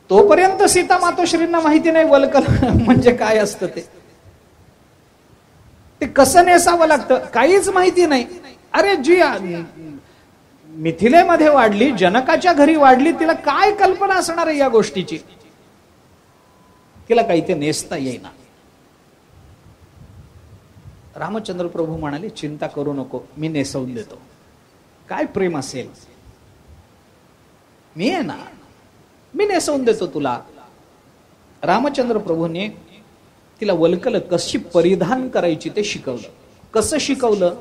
तोपर्यंत सीता मातोश्रींना माहिती नाही वल्कल म्हणजे काय असतं ते. ते कसं नेसावं लागतं काहीच माहिती नाही. अरे जी मिथिलेमध्ये वाढली, जनकाच्या घरी वाढली, तिला काय कल्पना असणार आहे या गोष्टीची? तिला काही ते नेसता येईना. रामचंद्र प्रभू म्हणाले, चिंता करू नको, मी नेसवून देतो. काय प्रेम असेल, मी आहे ना, मी नेसवून देतो तुला. रामचंद्र प्रभूने तिला वल्कल कशी परिधान करायची ते शिकवलं. कसं शिकवलं?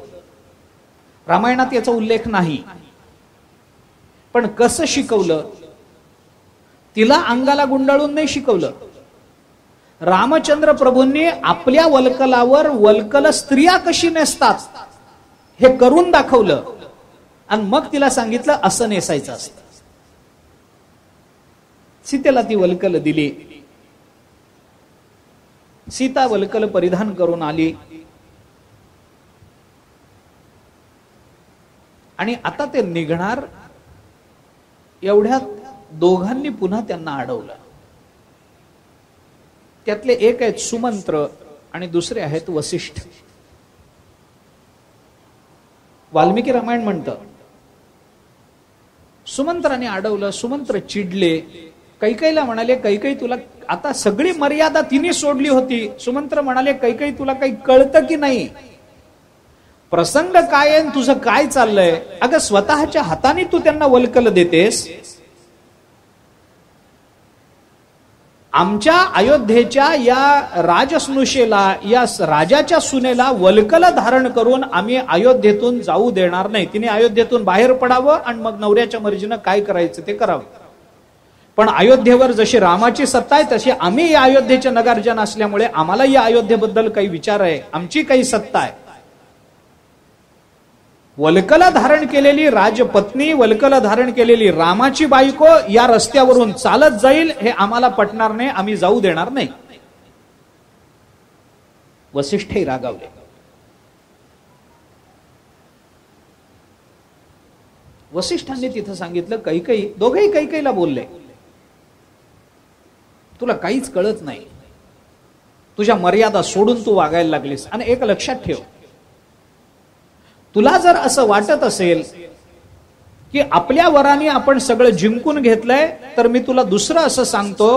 रामायणात याचा उल्लेख नाही, पण कसं शिकवलं? तिला अंगाला गुंडाळून नाही शिकवलं. रामचंद्र प्रभूंनी आपल्या वल्कलावर वल्कल स्त्रिया कशी नेसतात हे करून दाखवलं आणि मग तिला सांगितलं असं नेसायचं असतं. सीतेला ती वल्कल दिली. सीता वल्कल परिधान करून आली आणि आता ते निघणार. एवढ्यात दोघांनी पुन्हा त्यांना अडवलं. त्यातले एक आहेत सुमंत्र आणि दुसरे आहेत वसिष्ठ. वाल्मिकी रामायण म्हणतं सुमंत्राने अडवलं. सुमंत्र चिडले. कैकेयीला म्हणाले, कैकेयी तुला आता सगळी मर्यादा तिने सोडली होती. सुमंत्र म्हणाले, कैकेयी तुला काही कळतं की नाही? प्रसंग काय आहे, तुझं काय चाललंय? अगं स्वतःच्या हाताने तू त्यांना वल्कल देतेस. आमच्या अयोध्येच्या या राजस्नुषेला, या राजाच्या सुनेला वल्कल धारण करून आम्ही अयोध्येतून जाऊ देणार नाही. तिने अयोध्येतून बाहेर पडावं आणि मग नवऱ्याच्या मर्जीनं काय करायचं ते करावं. पण अयोध्येवर जशी रामाची सत्ता आहे तशी आम्ही या अयोध्येचे नगरजन असल्यामुळे आम्हाला या अयोध्येबद्दल काही विचार आहे, आमची काही सत्ता आहे. वल्कल धारण केलेली राजपत्नी, वल्कल धारण केलेली रामाची बायको या रस्त्यावरून चालत जाईल हे आम्हाला पटणार नाही, आम्ही जाऊ देणार नाही. वसिष्ठही रागावले. वसिष्ठांनी तिथं सांगितलं, कैकेयी, दोघेही कैकेयीला बोलले, तुला काहीच कळत नाही, तुझ्या मर्यादा सोडून तू वागायला लागलीस. आणि एक लक्षात ठेव, तुला जर असं वाटत असेल की आपल्या वराने आपण सगळं जिंकून घेतलंय, तर मी तुला दुसरं असं सांगतो,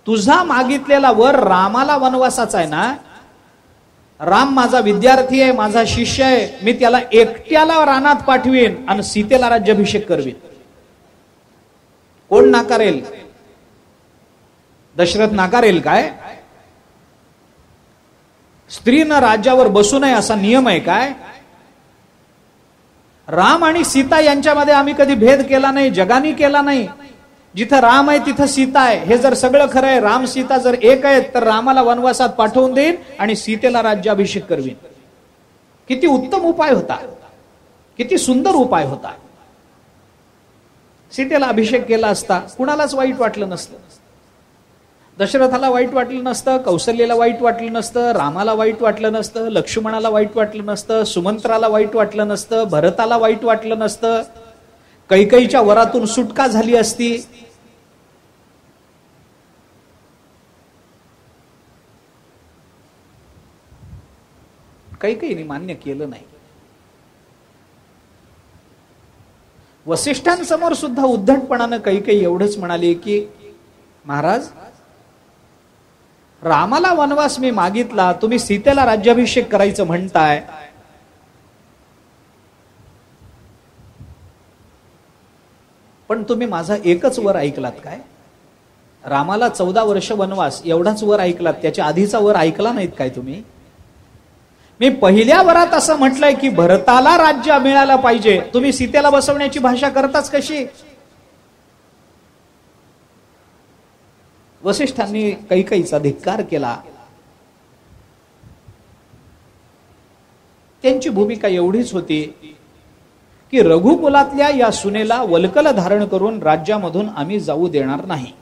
तुझा मागितलेला वर रामाला वनवासाचा आहे ना, राम माझा विद्यार्थी आहे, माझा शिष्य आहे, मी त्याला एकट्याला रानात पाठवीन आणि सीतेला राज्याभिषेक करवीन. कोण नाकारेल? दशरथ नाकारेल काय? स्त्रीनं राज्यावर बसू नये असा नियम आहे काय? राम आणि सीता यांच्यामध्ये आम्ही कधी भेद केला नाही, जगाने केला नाही. जिथं राम आहे तिथं सीता आहे, हे जर सगळं खरं आहे, राम सीता जर एक आहेत, तर रामाला वनवासात पाठवून देईन आणि सीतेला राज्याभिषेक करवीन. किती उत्तम उपाय होता, किती सुंदर उपाय होता. सीतेला अभिषेक केला असता कुणालाच वाईट वाटलं नसतं. दशरथाला वाईट वाटलं नसतं, कौशल्याला वाईट वाटलं नसतं, रामाला वाईट वाटलं नसतं, लक्ष्मणाला वाईट वाटलं नसतं, सुमंत्राला वाईट वाटलं नसतं, भरताला वाईट वाटलं नसतं. कैकेयीच्या वरातून सुटका झाली असती. कैकेयीने मान्य केलं नाही. वसिष्ठांसमोर सुद्धा उद्धटपणानं कैकेयी एवढंच म्हणाली की महाराज, रामाला वनवास मी मागितला, तुम्ही सीतेला राज्याभिषेक करायचं म्हणताय. पण तुम्ही माझा एकच वर ऐकलात काय? रामाला 14 वर्ष वनवास एवढाच वर ऐकलात, त्याच्या आधीचा वर ऐकला नाहीत काय तुम्ही? मी पहिल्या वरात असं म्हटलंय की भरताला राज्य मिळालं पाहिजे, तुम्ही सीतेला बसवण्याची भाषा करताच कशी? वसिष्ठांनी कैकेयीचा धिक्कार केला. त्यांची भूमिका एवढीच होती की रघुकुलातल्या या सुनेला वल्कल धारण करून राज्यामधून आम्ही जाऊ देणार नाही.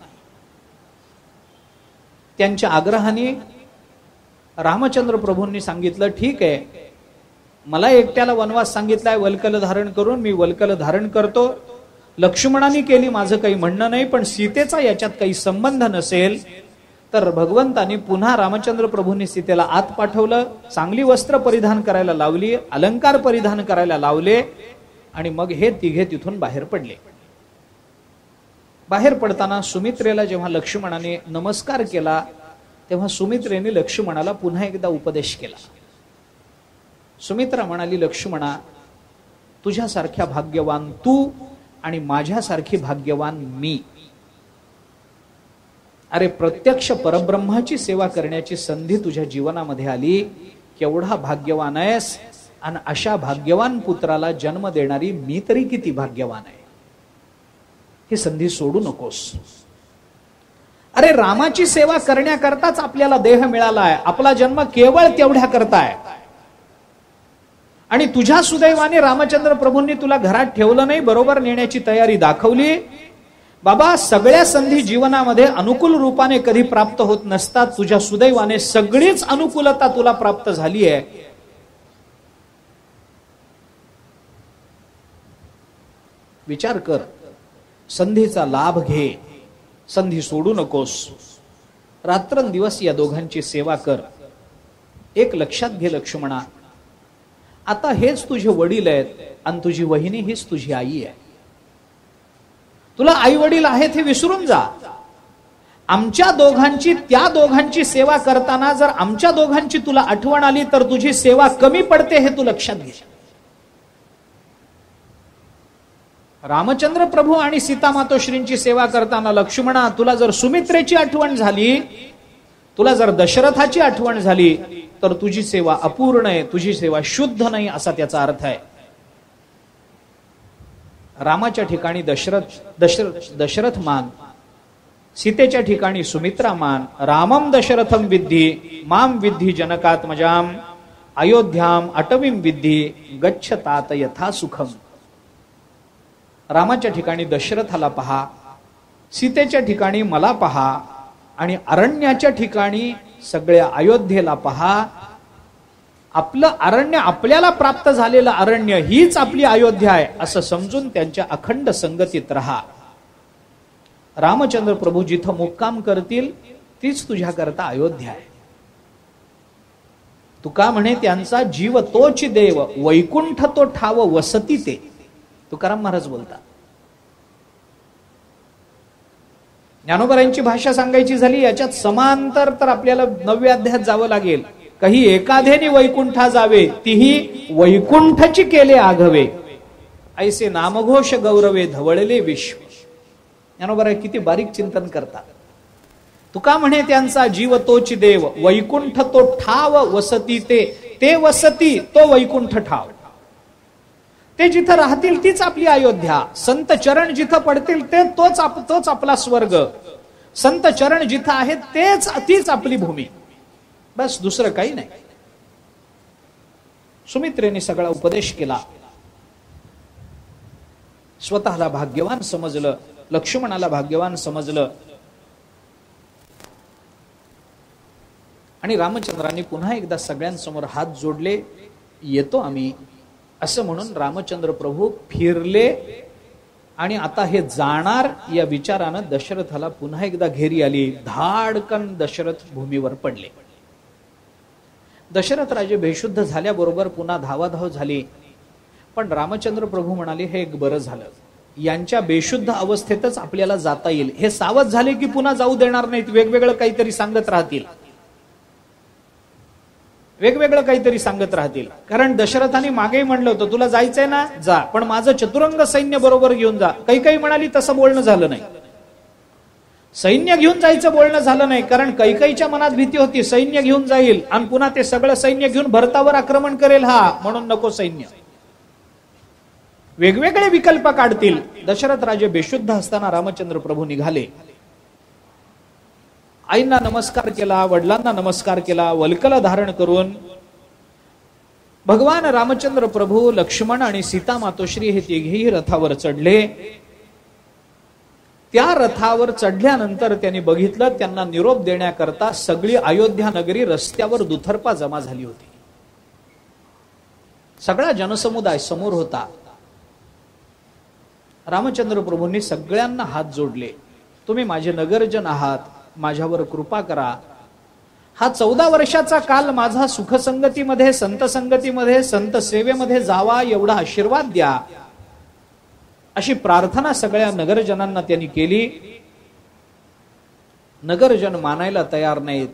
त्यांच्या आग्रहाने रामचंद्र प्रभूंनी सांगितलं, ठीक आहे, मला एकट्याला वनवास सांगितलाय वल्कल धारण करून, मी वल्कल धारण करतो. लक्ष्मणाने केली, माझं काही म्हणणं नाही, पण सीतेचा याच्यात काही संबंध नसेल तर भगवंताने पुन्हा रामचंद्र प्रभूंनी सीतेला आत पाठवलं, चांगली वस्त्र परिधान करायला लावली, अलंकार परिधान करायला लावले आणि मग हे तिघे तिथून बाहेर पडले. बाहेर पडताना सुमित्रेला जेव्हा लक्ष्मणाने नमस्कार केला, तेव्हा सुमित्रेने लक्ष्मणाला पुन्हा एकदा उपदेश केला. सुमित्रा म्हणाली, लक्ष्मणा, तुझ्यासारख्या भाग्यवान तू आणि माझ्यासारखी भाग्यवान मी. अरे, प्रत्यक्ष परब्रह्माची सेवा करण्याची संधी तुझ्या जीवनामध्ये आली, केवढा भाग्यवान आहेस. आणि अशा भाग्यवान पुत्राला जन्म देणारी मी तरी किती भाग्यवान आहे. ही संधी सोडू नकोस. अरे, रामाची सेवा करण्याकरताच आपल्याला देह मिळाला आहे, आपला जन्म केवळ तेवढ्या करताय. आणि तुझ्या सुदैवाने रामचंद्र प्रभूंनी तुला घरात ठेवलं नाही, बरोबर नेण्याची तयारी दाखवली. बाबा, सगळ्या संधी जीवनामध्ये अनुकूल रूपाने कधी प्राप्त होत नसतात. तुझ्या सुदैवाने सगळीच अनुकूलता तुला प्राप्त झाली आहे. विचार कर, संधीचा लाभ घे, संधी सोडू नकोस. रात्रंदिवस या दोघांची सेवा कर. एक लक्षात घे लक्ष्मणा, आता हेच तुझे वडील आहेत आणि तुझी वहिनी हीच तुझी आई आहे. तुला आई वडील आहेत हे विसरून जा. आमच्या दोघांची, त्या दोघांची सेवा करताना जर आमच्या दोघांची तुला आठवण आली तर तुझी सेवा कमी पडते, हे तू लक्षात घे. रामचंद्र प्रभू आणि सीता मातोश्रींची सेवा करताना लक्ष्मणा, तुला जर सुमित्रेची आठवण झाली, तुला जर दशरथाची आठवण झाली, तर तुझी सेवा अपूर्ण आहे, तुझी सेवा शुद्ध नाही असा त्याचा अर्थ आहे. रामाच्या ठिकाणी दशरथ मान, सीतेच्या ठिकाणी सुमित्रा मान. रामम दशरथम विद्धी माम विद्धी जनकात्मजाम. अयोध्याम अटवीम विद्धी गच्छतात यथा सुखम. रामाच्या ठिकाणी दशरथाला पहा, सीतेच्या ठिकाणी मला पहा, आणि अरण्याच्या ठिकाणी सगळ्या अयोध्येला पहा. आपलं अरण्य, आपल्याला प्राप्त झालेलं अरण्य हीच आपली अयोध्या आहे असं समजून त्यांच्या अखंड संगतीत राहा. रामचंद्र प्रभू जिथं मुक्काम करतील तीच तुझ्या करता अयोध्या आहे. तुका म्हणे त्यांचा जीव तोच देव, वैकुंठ तो ठाव वसती ते. तुकाराम महाराज बोलतात. ज्ञानोबरांची भाषा सांगायची झाली याच्यात समांतर तर आपल्याला 9व्या अध्यायात जावं लागेल. काही एकाधेनी वैकुंठा जावे, तीही वैकुंठची केले आघवे, ऐसे नामघोष गौरवे धवळले विश्व. ज्ञानोबराय किती बारीक चिंतन करतात. तुका म्हणे त्यांचा जीव तोच देव, वैकुंठ तो ठाव वसती ते. ते वसती तो वैकुंठ ठाव, ते जिथं राहतील तीच आपली अयोध्या. संत चरण जिथं पडतील ते तोच आपला स्वर्ग. संत चरण जिथं आहेत तीच आपली भूमी. बस दुसरं काही नाही. सुमित्रेने सगळा उपदेश केला. स्वतःला भाग्यवान समजलं, लक्ष्मणाला भाग्यवान समजलं. आणि रामचंद्रांनी पुन्हा एकदा सगळ्यांसमोर हात जोडले. येतो आम्ही असं म्हणून रामचंद्र प्रभू फिरले. आणि आता हे जाणार या विचारानं दशरथाला पुन्हा एकदा घेरी आली. धाडकन दशरथ भूमीवर पडले. दशरथ राजे बेशुद्ध झाल्याबरोबर पुन्हा धावाधाव झाली. पण रामचंद्र प्रभू म्हणाले हे एक बरं झालं, यांच्या बेशुद्ध अवस्थेतच आपल्याला जाता येईल. हे सावध झाले की पुन्हा जाऊ देणार नाहीत, वेगवेगळं काहीतरी सांगत राहतील, वेगवेगळं काहीतरी सांगत राहतील. कारण दशरथाने मागेही म्हणलं होतं तुला जायचंय ना जा, पण माझं चतुरंग सैन्य बरोबर घेऊन जा. काही म्हणाली तसं बोलणं झालं नाही. सैन्य घेऊन जायचं बोलणं झालं नाही. कारण कैकेयीच्या मनात भीती होती सैन्य घेऊन जाईल आणि पुन्हा ते सगळं सैन्य घेऊन भरतावर आक्रमण करेल हा, म्हणून नको सैन्य. वेगवेगळे विकल्प काढतील. दशरथ राजे बेशुद्ध असताना रामचंद्र प्रभू निघाले. आईंना नमस्कार केला, वडिलांना नमस्कार केला, वल्कल धारण करून भगवान रामचंद्र प्रभू, लक्ष्मण आणि सीता मातोश्री हे तिघेही रथावर चढले. त्या रथावर चढल्यानंतर त्यांनी बघितलं त्यांना निरोप देण्याकरता सगळी अयोध्या नगरी रस्त्यावर दुतर्फा जमा झाली होती. सगळा जनसमुदाय समोर होता. रामचंद्र प्रभूंनी सगळ्यांना हात जोडले. तुम्ही माझे नगरजन आहात, माझ्यावर कृपा करा. हा 14 वर्षाचा काल माझा सुखसंगतीमध्ये, संत संगतीमध्ये, संत सेवेमध्ये जावा एवढा आशीर्वाद द्या, अशी प्रार्थना सगळ्या नगरजनांना त्यांनी केली. नगरजन मानायला तयार नाहीत.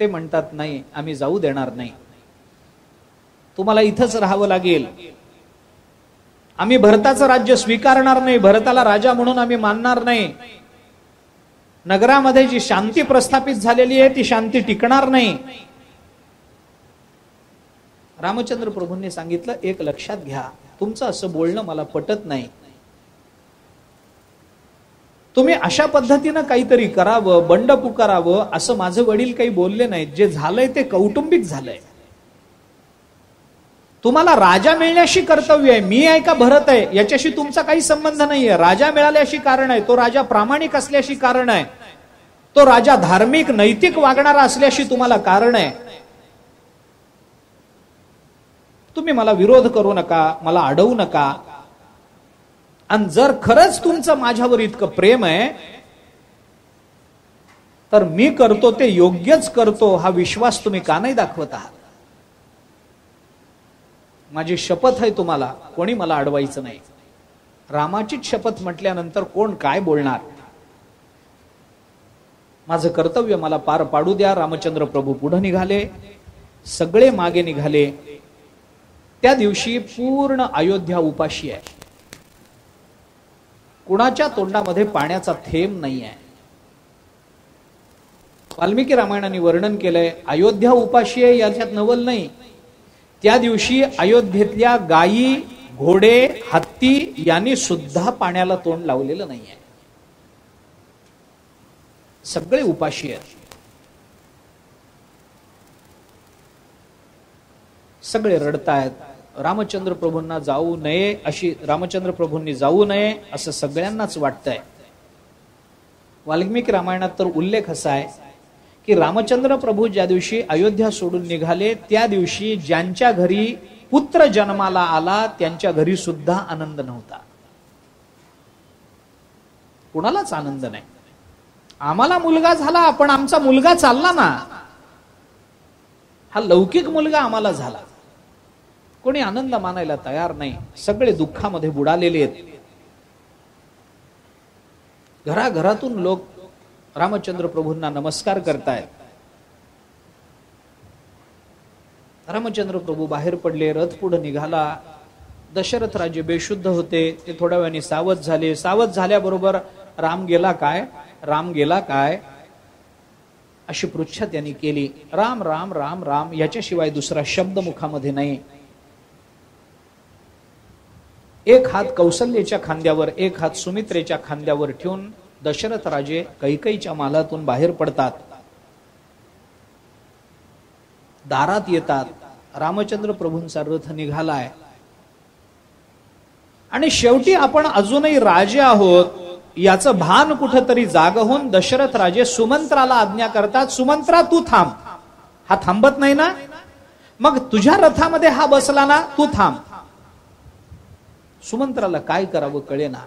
ते म्हणतात नाही आम्ही जाऊ देणार नाही, तुम्हाला इथंच राहावं लागेल. आम्ही भरताचं राज्य स्वीकारणार नाही, भरताला राजा म्हणून आम्ही मानणार नाही. नगरामध्ये जी शांती प्रस्थापित झालेली आहे ती शांती टिकणार नाही. रामचंद्र प्रभूंनी सांगितलं एक लक्षात घ्या, तुमचं असं बोलणं मला पटत नाही. तुम्ही अशा पद्धतीनं काहीतरी करावं, बंड पुकारावं असं माझे वडील काही बोलले नाहीत. जे झालंय ते कौटुंबिक झालंय. तुम्हाला राजा मिळण्याशी कर्तव्य आहे. मी आहे का भरत आहे याच्याशी तुमचा काही संबंध नाहीये. राजा मिळाल्याशी कारण आहे, तो राजा प्रामाणिक असल्याशी कारण आहे, तो राजा धार्मिक नैतिक वागणारा असल्याशी तुम्हाला कारण आहे. तुम्ही मला विरोध करू नका, मला अडवू नका. आणि जर खरंच तुमचं माझ्यावर इतकं प्रेम आहे तर मी करतो ते योग्यच करतो हा विश्वास तुम्ही का नाही दाखवत आहात? माझी शपथ आहे तुम्हाला, कोणी मला अडवायचं नाही. रामाचीच शपथ म्हटल्यानंतर कोण काय बोलणार? माझं कर्तव्य मला पार पाडू द्या. रामचंद्र प्रभू पुढे निघाले, सगळे मागे निघाले. त्या दिवशी पूर्ण अयोध्या उपाशी आहे. कुणाच्या तोंडामध्ये पाण्याचा थेंब नाही आहे. वाल्मिकी रामायणाने वर्णन केलंय अयोध्या उपाशी आहे, याच्यात नवल नाही. त्या दिवशी अयोध्येतल्या गायी, घोडे, हत्ती यांनी सुद्धा पाण्याला तोंड लावलेलं नाहीये. सगळे उपाशी आहेत. सगळे रडतायत. रामचंद्र प्रभूंना जाऊ नये अशी, रामचंद्र प्रभूंनी जाऊ नये असं सगळ्यांनाच वाटतंय. वाल्मिकी रामायणात तर उल्लेख असा आहे की रामचंद्र प्रभू ज्या दिवशी अयोध्या सोडून निघाले त्या दिवशी ज्यांच्या घरी पुत्र जन्माला आला त्यांच्या घरी सुद्धा आनंद नव्हता. कुणालाच आनंद नाही. आम्हाला मुलगा झाला पण आमचा मुलगा चालला ना, हा लौकिक मुलगा आम्हाला झाला, कोणी आनंद मानायला तयार नाही. सगळे दुःखामध्ये बुडालेले आहेत. घराघरातून लोक रामचंद्र प्रभूंना नमस्कार करतायत. रामचंद्र प्रभू बाहेर पडले, रथ पुढे निघाला. दशरथ राजे बेशुद्ध होते, ते थोड्या वेळाने सावध झाले. सावध झाल्याबरोबर राम गेला काय, राम गेला काय अशी पृच्छा त्यांनी केली. राम राम राम राम याच्याशिवाय दुसरा शब्द मुखामध्ये नाही. एक हात कौसल्याच्या खांद्यावर, एक हात सुमित्रेच्या खांद्यावर ठेवून दशरथ राजे कैकेयीच्या मालातून बाहेर पडतात. दारात येतात. रामचंद्र प्रभूंचा रथ निघालाय आणि शेवटी आपण अजूनही राजे आहोत याचं भान कुठंतरी जाग होऊन दशरथ राजे सुमंत्राला आज्ञा करतात, सुमंत्रा तू थांब. हा थांबत नाही ना, मग तुझ्या रथामध्ये हा बसला ना, तू थांब. सुमंत्राला काय करावं कळेना.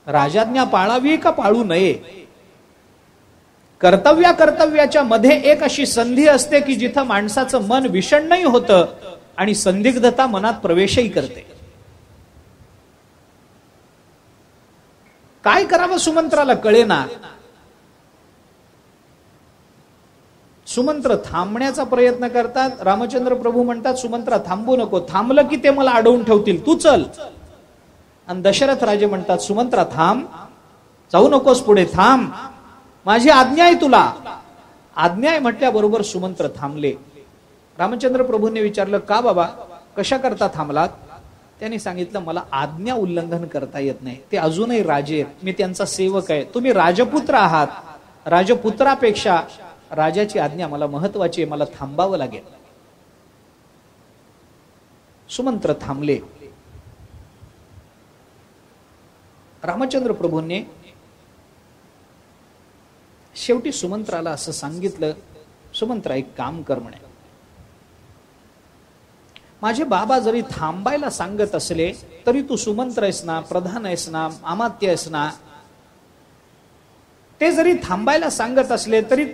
राजाज्ञा पाळावी का पाळू नये. कर्तव्याच्या मध्ये एक अशी संधी असते की जिथं माणसाचं मन विषण्णही होतं आणि संदिग्धता मनात प्रवेशही करते. काय करावं सुमंत्राला कळेना. सुमंत्र थांबण्याचा प्रयत्न करतात. रामचंद्र प्रभू म्हणतात सुमंत्रा थांबू नको, थांबलं की ते मला अडवून ठेवतील, तू चल. आणि दशरथ राजे म्हणतात सुमंत्रा थांब, जाऊ नकोस पुढे, थांब, माझी आज्ञा आहे तुला. आज्ञा आहे म्हटल्याबरोबर सुमंत्र थांबले. रामचंद्र प्रभूंनी विचारलं का बाबा, कशा करता थांबलात. त्यांनी सांगितलं मला आज्ञा उल्लंघन करता येत नाही. ते अजूनही राजे आहेत, मी त्यांचा सेवक आहे. तुम्ही राजपुत्र आहात, राजपुत्रापेक्षा राजाची आज्ञा मला महत्वाची आहे, मला थांबावं लागेल. सुमंत्र थांबले. रामचंद्र प्रभूंनी शेवटी सुमंत्राला असं सांगितलं, सुमंत्रा एक काम कर म्हणे, माझे बाबा जरी थांबायला सांगत असले तरी तू सुमंत्र आहेस ना, प्रधान आहेस ना, अमात्य आहेस ना, ते जरी थांबायला सांगत असले तरी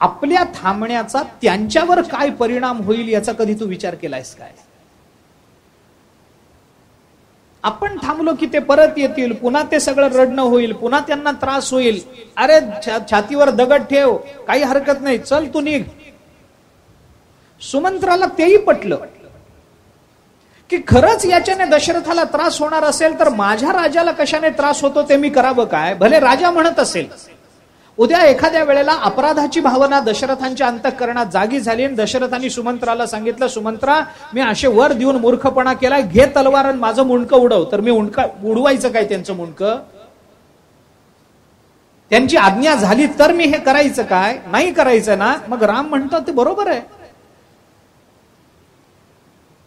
आपल्या थांबण्याचा त्यांच्यावर काय परिणाम होईल याचा कधी तू विचार केलायस काय. आपण थांबलो की ते परत येतील, पुन्हा ते सगळं रडणं होईल, पुन्हा त्यांना त्रास होईल. अरे छातीवर दगड ठेव, काही हरकत नाही, चल तू निघ. सुमंत्राला तेही पटलं की खरंच याच्याने दशरथाला त्रास होणार असेल तर माझ्या राजाला कशाने त्रास होतो ते मी करावं काय. भले राजा म्हणत असेल. उद्या एखाद्या वेळेला अपराधाची भावना दशरथांच्या अंतःकरणात जागी झाली आणि दशरथांनी सुमंत्राला सांगितलं सुमंत्रा मी असे वर देऊन मूर्खपणा केलाय, घे तलवार आणि माझं मुंडकं उडव. तर मी उडवायचं काय त्यांचं मुंडकं. त्यांची आज्ञा झाली तर मी हे करायचं काय, नाही करायचं ना. मग राम म्हणतात ते बरोबर आहे.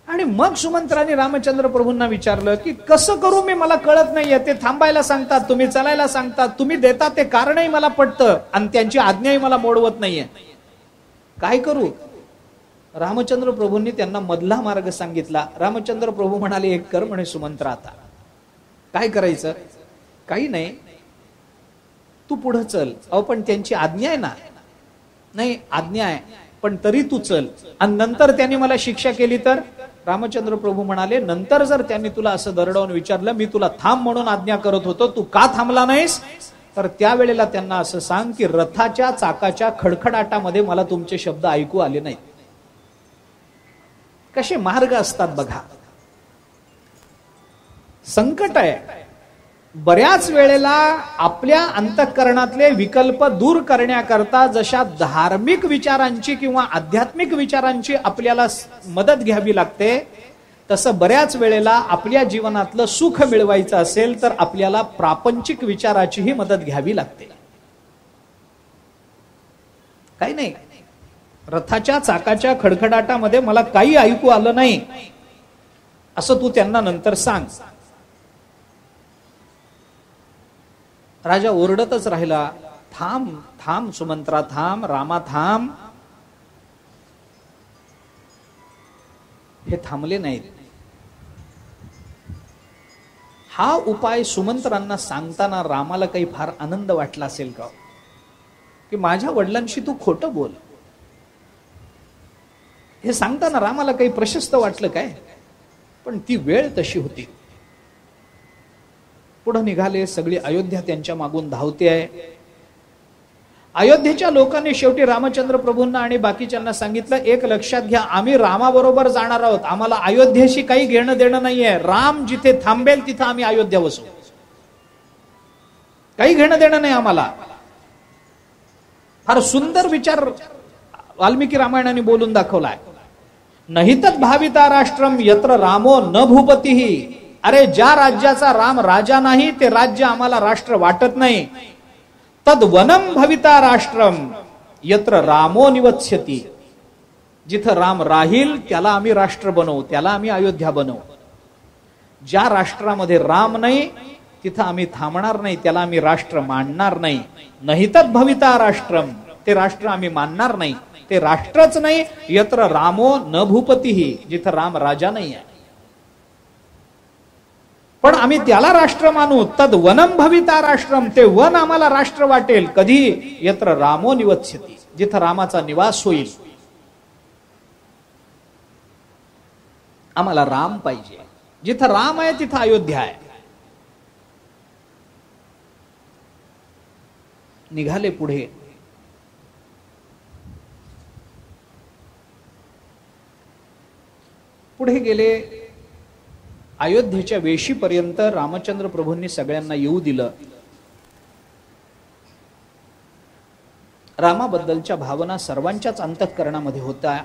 आणि मग सुमंत्राने रामचंद्र प्रभूंना विचारलं की कसं करू मी, मला कळत नाहीये. ते थांबायला सांगतात, तुम्ही चालायला सांगतात, तुम्ही देता ते कारणही मला पटतं आणि त्यांची आज्ञाही मला मोडवत नाहीये, काय करू. रामचंद्र प्रभूंनी त्यांना मधला मार्ग सांगितला. रामचंद्र प्रभू म्हणाले एक कर म्हणे सुमंत्रा, आता काय करायचं, काही नाही, तू पुढे चल. अहो पण त्यांची आज्ञा आहे ना. नाही आज्ञा आहे पण तरी तू चल. आणि नंतर त्यांनी मला शिक्षा केली तर. रामचंद्र प्रभू म्हणाले नंतर जर त्यांनी तुला असं दरडावून विचारलं मी तुला थांब म्हणून आज्ञा करत होतो, तू का थांबला नाहीस, तर त्यावेळेला त्यांना असं सांग की रथाच्या चाकाच्या खडखडाटामध्ये मला तुमचे शब्द ऐकू आले नाहीत. कसे मार्ग असतात बघा. संकट आहे. बऱ्याच वेळेला आपल्या अंतःकरणातले विकल्प दूर करण्याकरता जशा धार्मिक विचारांची किंवा आध्यात्मिक विचारांची आपल्याला मदत घ्यावी लागते, तसं बऱ्याच वेळेला आपल्या जीवनातलं सुख मिळवायचं असेल तर आपल्याला प्रापंचिक विचाराचीही मदत घ्यावी लागते. काही नाही, रथाच्या चाकाच्या खडखडाटामध्ये मला काही ऐकू आलं नाही, असं तू त्यांना नंतर सांग. राजा ओरडतच राहिला, थांब थांब सुमंत्रा, थांब रामा, थांब. हे थांबले नाहीत. हा उपाय सुमंत्रांना सांगताना रामाला काही फार आनंद वाटला असेल का, की माझ्या वडिलांशी तू खोटं बोल, हे सांगताना रामाला काही प्रशस्त वाटलं काय? पण ती वेळ तशी होती. पुढे निघाले, सगळी अयोध्या त्यांच्या मागून धावते आहे. अयोध्येच्या लोकांनी शेवटी रामचंद्र प्रभूंना आणि बाकीच्यांना सांगितलं, एक लक्षात घ्या, आम्ही रामाबरोबर जाणार आहोत, आम्हाला अयोध्येशी काही घेणं देणं नाहीये. राम जिथे थांबेल तिथं आम्ही अयोध्या वसू, काही घेणं देणं नाही आम्हाला. फार सुंदर विचार वाल्मिकी रामायणाने बोलून दाखवलाय. नहितच भाविता राष्ट्रम यत्र रामो न भूपतीही. अरे ज्या राज्याचा राम राजा नाही ते राज्य आम्हाला राष्ट्र वाटत नाही. तद वनम भविता राष्ट्रम यत्र रामो निवत्स्यति. जिथं राम राहील त्याला आम्ही राष्ट्र बनवू, त्याला आम्ही अयोध्या बनवू. ज्या राष्ट्रामध्ये राम नाही तिथं आम्ही थांबणार नाही, त्याला आम्ही राष्ट्र मानणार नाही. नहितच भविता राष्ट्रम, ते राष्ट्र आम्ही मानणार नाही, ते राष्ट्रच नाही. यत्र रामो न भूपतीही, जिथं राम राजा नाही आहे पण आम्ही त्याला राष्ट्र मानू. तद वनम भविता राष्ट्रम, ते वन आम्हाला राष्ट्र वाटेल कधी. यत्र रामो निवत्स्यति, जिथं रामाचा निवास होईल. आम्हाला राम पाहिजे, जिथं राम आहे तिथं अयोध्या आहे. निघाले पुढे. पुढे गेले, अयोध्येच्या वेशीपर्यंत रामचंद्र प्रभूंनी सगळ्यांना येऊ दिलं. रामाबद्दलच्या भावना सर्वांच्याच अंतःकरणामध्ये होत्या.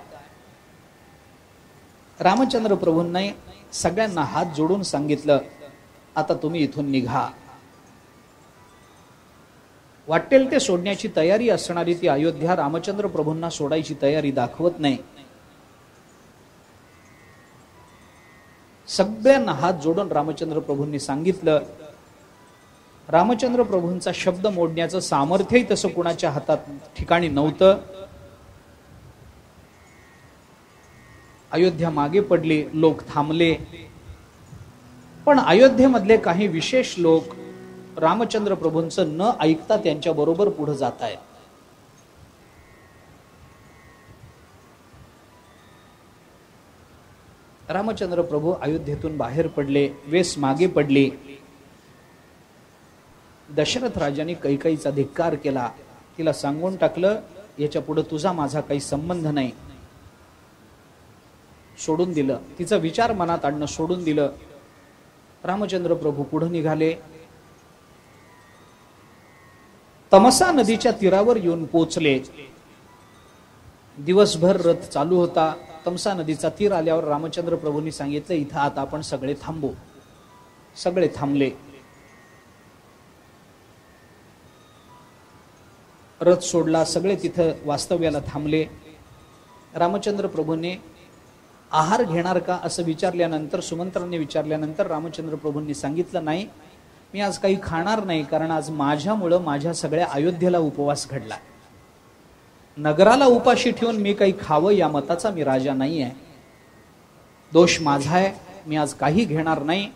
रामचंद्र प्रभूंनी सगळ्यांना हात जोडून सांगितलं, आता तुम्ही इथून निघा. वाटेल ते सोडण्याची तयारी असणारी ती अयोध्या रामचंद्र प्रभूंना सोडायची तयारी दाखवत नाही. सगळ्यांना हात जोडून रामचंद्र प्रभूंनी सांगितलं. रामचंद्र प्रभूंचा शब्द मोडण्याचं सामर्थ्यही तसं कुणाच्या हातात ठिकाणी नव्हतं. अयोध्या मागे पडली, लोक थांबले. पण अयोध्येमधले काही विशेष लोक रामचंद्र प्रभूंचं न ऐकता त्यांच्या बरोबर पुढे जात आहेत. रामचंद्र प्रभू अयोध्येतून बाहेर पडले, वेस मागे पडली. दशरथ राजाने कैकेयीचा धिक्कार केला, तिला सांगून टाकलं, याच्या पुढे तुझा माझा काही संबंध नाही. सोडून दिलं, तिचा विचार मनात आणणं सोडून दिलं. रामचंद्र प्रभू पुढे निघाले. तमसा नदीच्या तीरावर येऊन पोचले. दिवसभर रथ चालू होता. तमसा नदीचा तीर आल्यावर रामचंद्र प्रभूंनी सांगितलं, इथं आता आपण सगळे थांबू. सगळे थांबले. रथ सोडला, सगळे तिथं वास्तव्याला थांबले. रामचंद्र प्रभूंनी आहार घेणार का असं विचारल्यानंतर, सुमंत्रांनी विचारल्यानंतर रामचंद्र प्रभूंनी सांगितलं, नाही, मी आज काही खाणार नाही, कारण आज माझ्यामुळं माझ्या सगळ्या अयोध्येला उपवास घडला. नगराला उपाशी ठेवून मी काही खावं या मताचा मी राजा नाही आहे. दोष माझा आहे, मी आज काही घेणार नाही.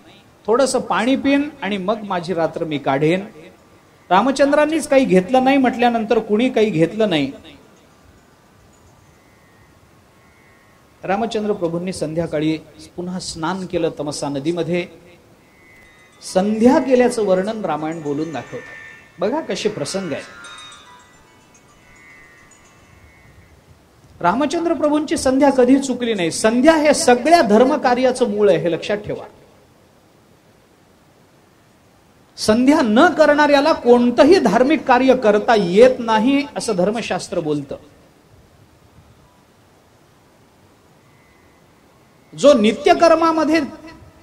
थोडंसं पाणी पिन आणि मग माझी रात्र मी काढेन. रामचंद्रांनीच काही घेतलं नाही म्हटल्यानंतर कुणी काही घेतलं नाही. रामचंद्र प्रभूंनी संध्याकाळी पुन्हा स्नान केलं तमसा नदीमध्ये. संध्या केल्याचं वर्णन रामायण बोलून दाखवतं. बघा कसे प्रसंग आहे. रामचंद्र प्रभूंची संध्या कधी चुकली नाही. संध्या हे सगळ्या धर्म कार्याचं मूळ आहे, हे लक्षात ठेवा. संध्या न करणाऱ्याला कोणतंही धार्मिक कार्य करता येत नाही असं धर्मशास्त्र बोलतं. जो नित्यकर्मामध्ये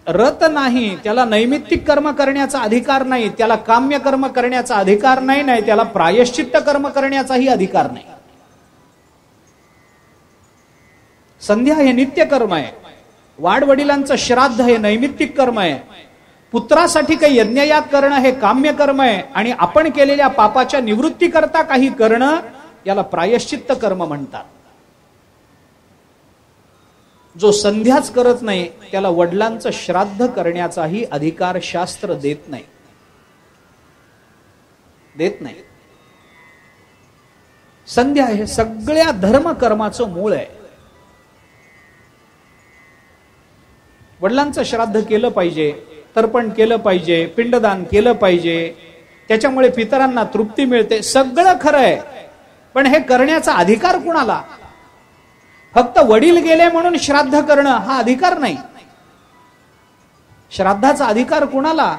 रत नाही त्याला नैमित्तिक कर्म करण्याचा अधिकार नाही, त्याला काम्य कर्म करण्याचा अधिकार नाही, त्याला प्रायश्चित्त कर्म करण्याचाही अधिकार नाही. संध्या हे नित्य कर्म आहे. वाडवडिलांचं श्राद्ध हे नैमित्तिक कर्म आहे. पुत्रासाठी काही यज्ञयाग करणं हे काम्य कर्म आहे. आणि आपण केलेल्या पापाच्या निवृत्ती करता काही करणं याला प्रायश्चित्त कर्म म्हणतात. जो संध्याच करत नाही त्याला वडिलांचं श्राद्ध करण्याचाही अधिकार शास्त्र देत नाही. संध्या हे सगळ्या धर्म कर्माचं मूळ आहे. वडिलांचं श्राद्ध केलं पाहिजे, तर्पण केलं पाहिजे, पिंडदान केलं पाहिजे, त्याच्यामुळे पितरांना तृप्ती मिळते, सगळं खरं आहे. पण हे करण्याचा अधिकार कुणाला? फक्त वडील गेले म्हणून श्राद्ध करणं हा अधिकार नाही. श्राद्धाचा अधिकार कुणाला?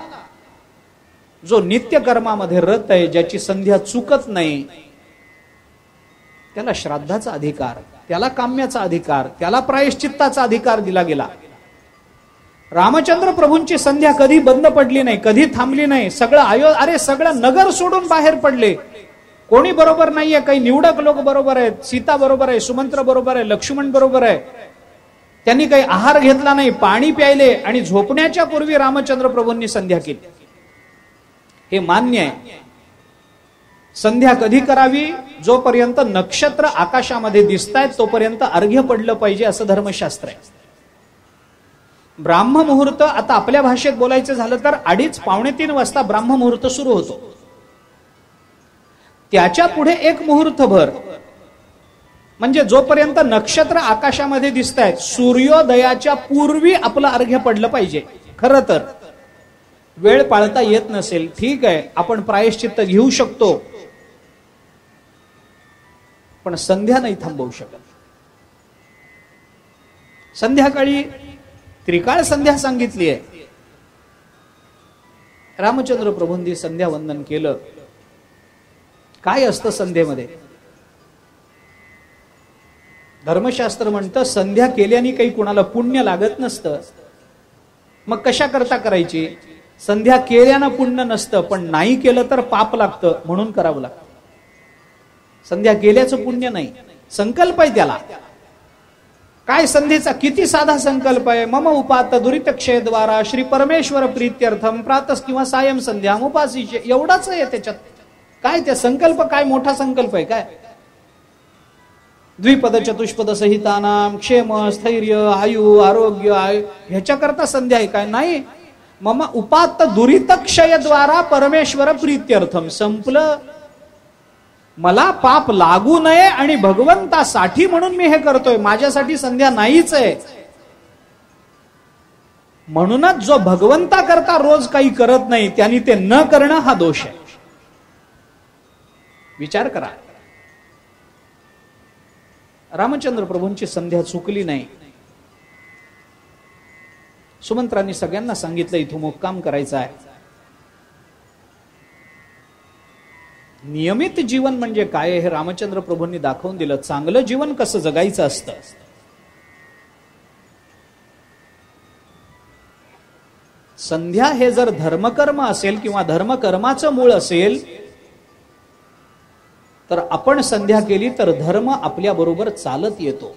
जो नित्य कर्मामध्ये रत आहे, ज्याची संध्या चुकत नाही, त्याला श्राद्धाचा अधिकार, त्याला काम्याचा अधिकार, त्याला प्रायश्चित्ताचा अधिकार दिला गेला. रामचंद्र प्रभूंची संध्या कधी बंद पडली नाही, कधी थांबली नाही. सगळं नगर सोडून बाहेर पडले. कोणी बरोबर नाहीये, काही निवडक लोक बरोबर आहेत, सीता बरोबर आहे, सुमंत्र बरोबर आहे, लक्ष्मण बरोबर आहे. त्यांनी काही आहार घेतला नाही, पाणी प्यायले आणि झोपण्याच्या पूर्वी रामचंद्र प्रभूंनी संध्या केली. हे मान्य आहे. संध्या कधी करावी? जोपर्यंत नक्षत्र आकाशामध्ये दिसतायत तोपर्यंत अर्घ्य पडलं पाहिजे असं धर्मशास्त्र आहे. ब्राह्ममुहूर्त, आता आपल्या भाषेत बोलायचं झालं तर 2:30-3 वाजता ब्राह्ममुहूर्त सुरू होतो. त्याच्या पुढे एक मुहूर्तभर, म्हणजे जोपर्यंत नक्षत्र आकाशामध्ये दिसतायत, सूर्योदयाच्या पूर्वी आपलं अर्घ्य पडलं पाहिजे. खरं तर वेळ पाळता येत नसेल, ठीक आहे, आपण प्रायश्चित्त घेऊ शकतो, पण संध्या नाही थांबवू शकत. संध्याकाळी त्रिकाळ संध्या सांगितली आहे. रामचंद्र प्रभूंनी संध्या वंदन केलं. काय असतं संध्येमध्ये? धर्मशास्त्र म्हणतं संध्या केल्याने काही कुणाला पुण्य लागत नसतं. मग कशा करता करायची? संध्या केल्यानं पुण्य नसतं, पण नाही केलं तर पाप लागतं, म्हणून करावं लागतं. संध्या केल्याचं पुण्य नाही, संकल्प आहे त्याला. काय संध्येचा किती साधा संकल्प आहे. मम उपात दुरित क्षयद्वारा श्री परमेश्वर प्रीत्यर्थम प्रातः किंवा सायं संध्या उपासीचे, एवढाच आहे त्याच्यात. काय त्या संकल्प, काय मोठा संकल्प आहे काय? द्विपद चतुष्पद सहितानाम क्षेम स्थैर्य आयु आरोग्य ह्याच्याकरता संध्या आहे काय? नाही. मम उपात्त दुरित क्षयद्वारा परमेश्वर प्रीत्यर्थम, संपलं. मला पाप लागू नये आणि भगवंतासाठी म्हणून मी हे करतोय, माझ्यासाठी संध्या नाहीच आहे. म्हणूनच जो भगवंता करता रोज काही करत नाही त्यांनी ते न करणं हा दोष आहे. विचार करा. रामचंद्र प्रभूंची संध्या चुकली नाही. सुमंत्रांनी सगळ्यांना सांगितलं इथं मुक्काम करायचा आहे. नियमित जीवन म्हणजे काय हे रामचंद्र प्रभूंनी दाखवून दिलं. चांगलं जीवन कसं जगायचं असतं. संध्या हे जर धर्मकर्म असेल किंवा धर्मकर्माचं मूळ असेल तर आपण संध्या केली तर धर्म आपल्या बरोबर चालत येतो.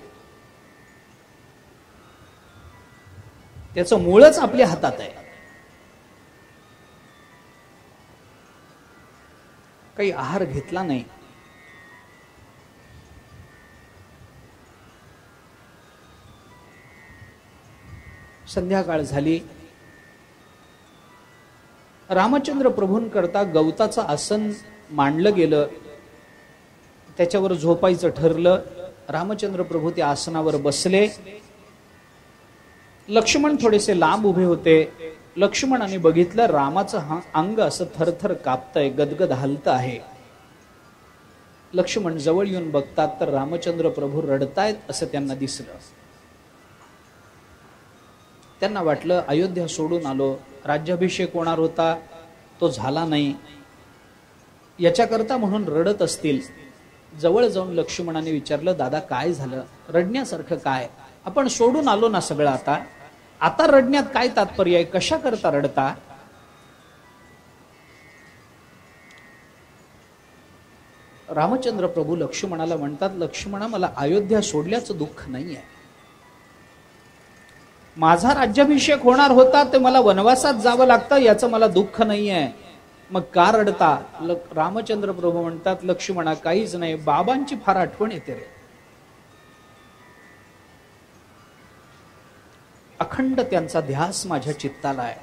त्याचं मूळच आपल्या हातात आहे. काही आहार घेतला नाही, संध्याकाळ झाली, रामचंद्र प्रभूंकरता गवताचं आसन मांडलं गेलं, त्याच्यावर झोपायचं ठरलं. रामचंद्र प्रभू त्या आसनावर बसले. लक्ष्मण थोडेसे लांब उभे होते. लक्ष्मणाने बघितलं रामाचं अंग असं थरथर कापतंय, गदगद हलत आहे. लक्ष्मण जवळ येऊन बघतात तर रामचंद्र प्रभू रडतायत असं त्यांना दिसलं. त्यांना वाटलं अयोध्या सोडून आलो, राज्याभिषेक होणार होता, तो झाला नाही, याच्याकरता म्हणून रडत असतील. जवळ जाऊन लक्ष्मणाने विचारलं, दादा काय झालं, रडण्यासारखं काय? आपण सोडून आलो ना सगळं, आता रडण्यात काय तात्पर्य आहे, कशा करता रडता? रामचंद्र प्रभू लक्ष्मणाला म्हणतात, लक्ष्मणा मला अयोध्या सोडल्याचं दुःख नाही आहे, माझा राज्याभिषेक होणार होता ते मला वनवासात जावं लागतं याचं मला दुःख नाहीये, मग का रडता? रामचंद्र प्रभू म्हणतात, लक्ष्मणा काहीच नाही, बाबांची फार आठवण येते रे. अखंड त्यांचा ध्यास माझ्या चित्ताला आहे.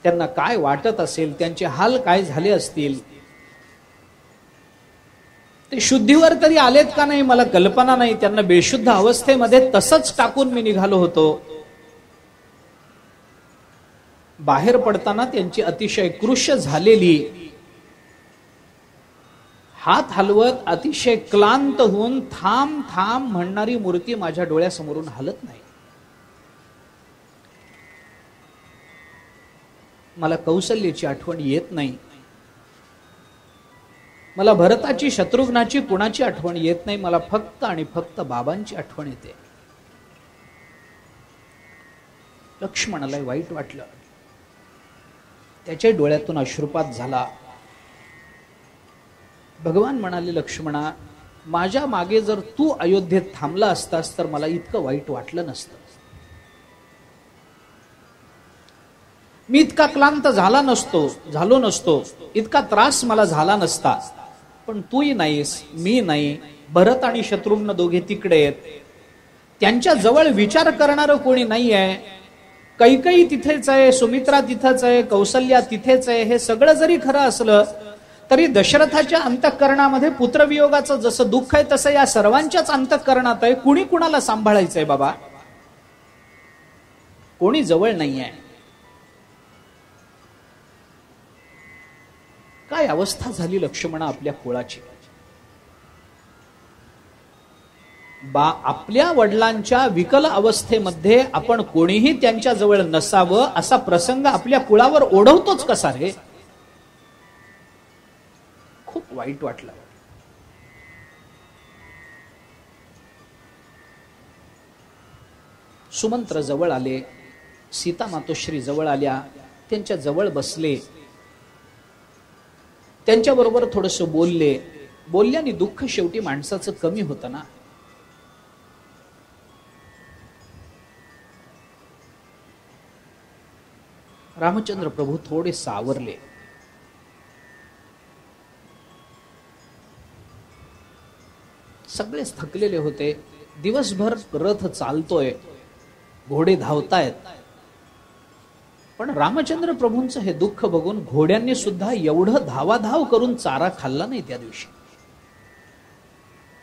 त्यांना काय वाटत असेल, त्यांचे हाल काय झाले असतील, ते शुद्धीवर तरी आलेत का नाही मला कल्पना नाही. त्यांना बेशुद्ध अवस्थेमध्ये तसंच टाकून मी निघालो होतो. बाहेर पडताना त्यांची अतिशय कृश झालेली, हात हलवत अतिशय क्लांत होऊन थांब थांब म्हणणारी मूर्ती माझ्या डोळ्यासमोरून हलत नाही. मला कौशल्याची आठवण येत नाही, मला भरताची, शत्रुघ्नाची, कुणाची आठवण येत नाही. मला फक्त आणि फक्त बाबांची आठवण येते. लक्ष्मणाला वाईट वाटलं, त्याच्या डोळ्यातून अश्रुपात झाला. भगवान म्हणाले, लक्ष्मणा माझ्या मागे जर तू अयोध्येत थांबला असतास तर मला इतकं वाईट वाटलं नसतं. मी इतका क्लांत झालो नसतो, इतका त्रास मला झाला नसता. पण तूही नाहीस, मी नाही, भरत आणि शत्रुघ्न दोघे तिकडे आहेत. त्यांच्या जवळ विचार करणारं कोणी नाही आहे. कैकेयी तिथेच आहे, सुमित्रा तिथेच आहे, कौसल्या तिथेच आहे. हे सगळं जरी खरं असलं तरी दशरथाच्या अंतःकरणामध्ये पुत्रवियोगाचं जसं दुःख आहे तसं या सर्वांच्याच अंतःकरणात आहे. कुणी कुणाला सांभाळायचंय बाबा? कोणी जवळ नाही आहे. काय अवस्था झाली लक्ष्मणा आपल्या कुळाची. आपल्या वडिलांच्या विकल अवस्थेमध्ये आपण कोणीही त्यांच्या जवळ नसावं असा प्रसंग आपल्या कुळावर ओढवतोच कसा रे. खूप वाईट वाटलं. सुमंत्र जवळ आले, सीता मातोश्री जवळ आल्या, त्यांच्या जवळ बसले, त्यांच्या बरोबर थोडस बोलल्याने दुःख शेवटी माणसाचं कमी होतं ना. रामचंद्र प्रभू थोडे सावरले. सगळेच थकलेले होते. दिवसभर रथ चालतोय, घोडे धावतायत, पण रामचंद्र प्रभूंचं हे दुःख बघून घोड्यांनी सुद्धा एवढं धावाधाव करून चारा खाल्ला नाही त्या दिवशी.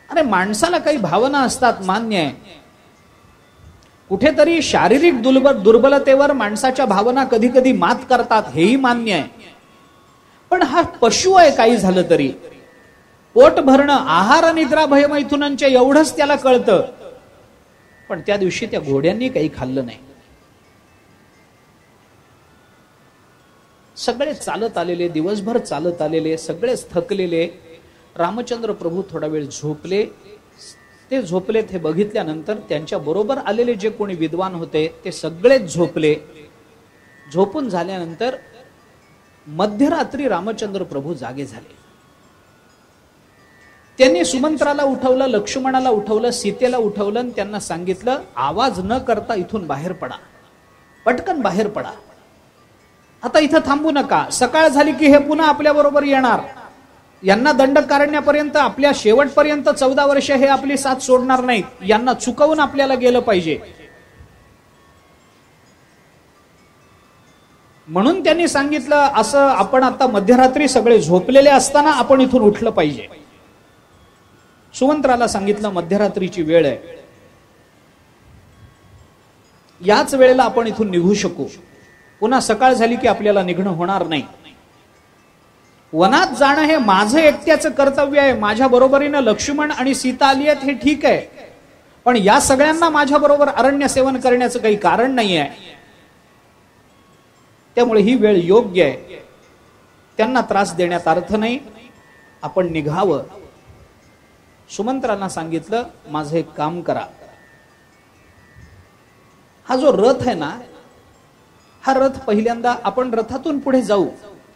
अरे माणसाला काही भावना असतात, मान्य आहे. कुठेतरी शारीरिक दुर्बलतेवर माणसाच्या भावना कधी कधी मात करतात, हेही मान्य आहे. पण हा पशु आहे, काही झालं तरी पोट भरणं, आहार, निद्रा, भयमैथुनांच्या एवढंच त्याला कळतं. पण त्या दिवशी त्या घोड्यांनी काही खाल्लं नाही. सगळे चालत आलेले, दिवसभर चालत आलेले, सगळेच थकलेले. रामचंद्र प्रभू थोडा वेळ झोपले. ते झोपले ते बघितल्यानंतर त्यांच्या बरोबर आलेले जे कोणी विद्वान होते ते सगळेच झोपले. झोपून झाल्यानंतर मध्यरात्री रामचंद्र प्रभू जागे झाले. त्यांनी सुमंत्राला उठवलं, लक्ष्मणाला उठवलं, सीतेला उठवलं आणि त्यांना सांगितलं, आवाज न करता इथून बाहेर पडा, पटकन बाहेर पडा. आता इथं थांबू नका. सकाळ झाली की हे पुन्हा आपल्या बरोबर येणार. यांना दंड काढण्यापर्यंत, आपल्या शेवटपर्यंत 14 वर्ष हे आपली साथ सोडणार नाहीत. यांना चुकवून आपल्याला गेलं पाहिजे. म्हणून त्यांनी सांगितलं, असं आपण आता मध्यरात्री सगळे झोपलेले असताना आपण इथून उठलं पाहिजे. सुमंत्राला सांगितलं, मध्यरात्रीची वेळ आहे, याच वेळेला आपण इथून निघू शकू. पुन्हा सकाळ झाली की आपल्याला निघणं होणार नाही. वनात जाणं हे माझं एकट्याचं कर्तव्य आहे. माझ्या बरोबरीनं लक्ष्मण आणि सीता आली आहेत हे ठीक आहे, पण या सगळ्यांना माझ्या बरोबर अरण्य सेवन करण्याचं काही कारण नाही आहे. त्यामुळे ही वेळ योग्य आहे. त्यांना त्रास देण्यात अर्थ नाही, आपण निघावं. सुमंत्रांना सांगितलं, माझं एक काम करा. हा जो रथ आहे ना, हा रथ पहिल्यांदा आपण रथातून पुढे जाऊ,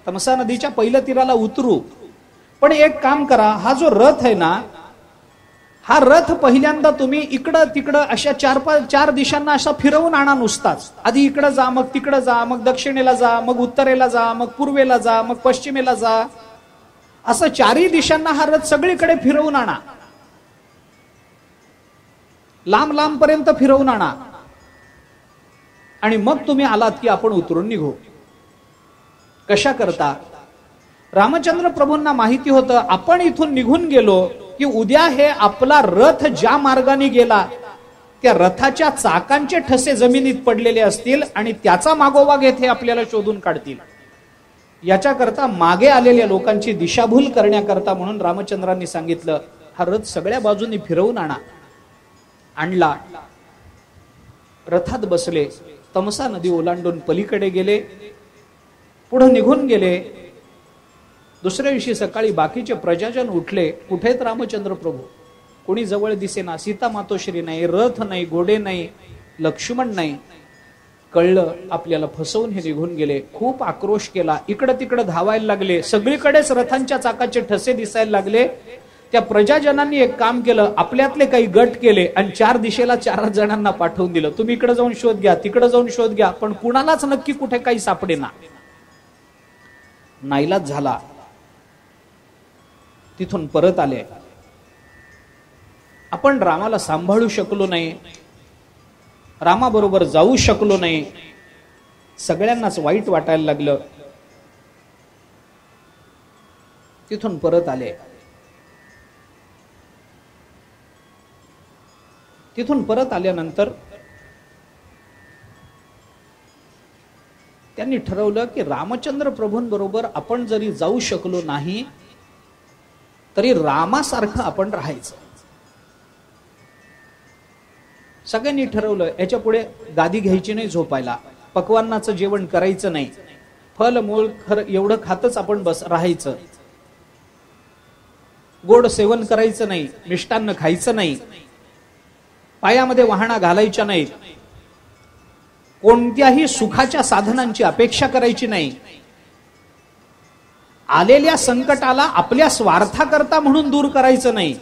तमसा नदीच्या पहिल्या तीराला उतरू. पण एक काम करा, हा जो रथ आहे ना, हा रथ पहिल्यांदा तुम्ही इकडं तिकडं अशा चार दिशांना असा फिरवून आणा नुसताच. आधी इकडं जा, मग तिकडं जा, मग दक्षिणेला जा, मग उत्तरेला जा, मग पूर्वेला जा, मग पश्चिमेला जा, असं चारही दिशांना हा रथ सगळीकडे फिरवून आणा. लांब लांब पर्यंत फिरवून आणा आणि मग तुम्ही आलात की आपण उतरून निघू. कशा करता? रामचंद्र प्रभूंना माहिती होतं आपण इथून निघून गेलो की उद्या हे आपला रथ ज्या मार्गाने गेला त्या रथाच्या चाकांचे ठसे जमिनीत पडलेले असतील आणि त्याचा मागोवा घेत हे आपल्याला शोधून काढतील. याच्याकरता मागे आलेल्या लोकांची दिशाभूल करण्याकरता म्हणून रामचंद्रांनी सांगितलं हा रथ सगळ्या बाजूनी फिरवून आणा. आणला, रथात बसले, तमसा नदी ओलांडून पलीकडे गेले, पुढे निघून गेले. दुसऱ्या दिवशी सकाळी बाकीचे प्रजाजन उठले, कुठेत रामचंद्र प्रभू? कोणी जवळ दिसेना, सीता मातोश्री नाही, रथ नाही, घोडे नाही, लक्ष्मण नाही. कळलं आपल्याला फसवून हे निघून गेले. खूप आक्रोश केला, इकडं तिकडं धावायला लागले, सगळीकडेच रथांच्या चाकाचे ठसे दिसायला लागले. त्या प्रजाजनांनी एक काम केलं, आपल्यातले काही गट केले आणि 4 दिशेला 4 जणांना पाठवून दिलं, तुम्ही इकडे जाऊन शोध घ्या, तिकडे जाऊन शोध घ्या, पण कुणालाच नक्की कुठे काही सापडेना. नाईलाज झाला, तिथून परत आले. आपण रामाला सांभाळू शकलो नाही, रामाबरोबर जाऊ शकलो नाही, सगळ्यांनाच वाईट वाटायला लागलं. तिथून परत आले. तिथून परत आल्यानंतर त्यांनी ठरवलं की रामचंद्र प्रभूंबरोबर आपण जरी जाऊ शकलो नाही तरी रामासारखं आपण राहायचं. सगळ्यांनी ठरवलं याच्या पुढे गादी घ्यायची नाही, झोपायला पक्वान्नाचं जेवण करायचं नाही, फल मूळ एवढं खातच आपण राहायचं, गोड सेवन करायचं नाही, मिष्टान्न खायचं नाही, पायामध्ये वाहना घालायच्या नाहीत, कोणत्याही सुखाच्या साधनांची अपेक्षा करायची नाही, आलेल्या संकटाला आपल्या स्वार्थाकरता म्हणून दूर करायचं नाही.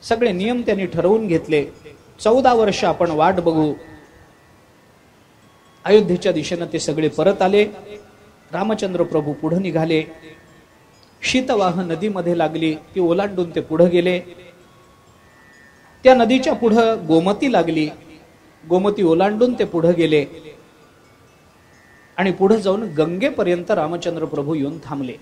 सगळे नियम त्यांनी ठरवून घेतले. 14 वर्ष आपण वाट बघू. अयोध्येच्या दिशेनं ते सगळे परत आले. रामचंद्र प्रभू पुढे निघाले. शीतवाह नदीमध्ये लागली, ती ओलांडून ते पुढे गेले. त्या नदीच्या पुढे गोमती लागली, गोमती ओलांडून ते पुढे गेले आणि पुढे जाऊन गंगेपर्यंत रामचंद्र प्रभू येऊन थांबले.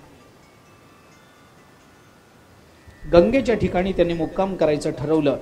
गंगेच्या ठिकाणी त्यांनी मुक्काम करायचं ठरवलं.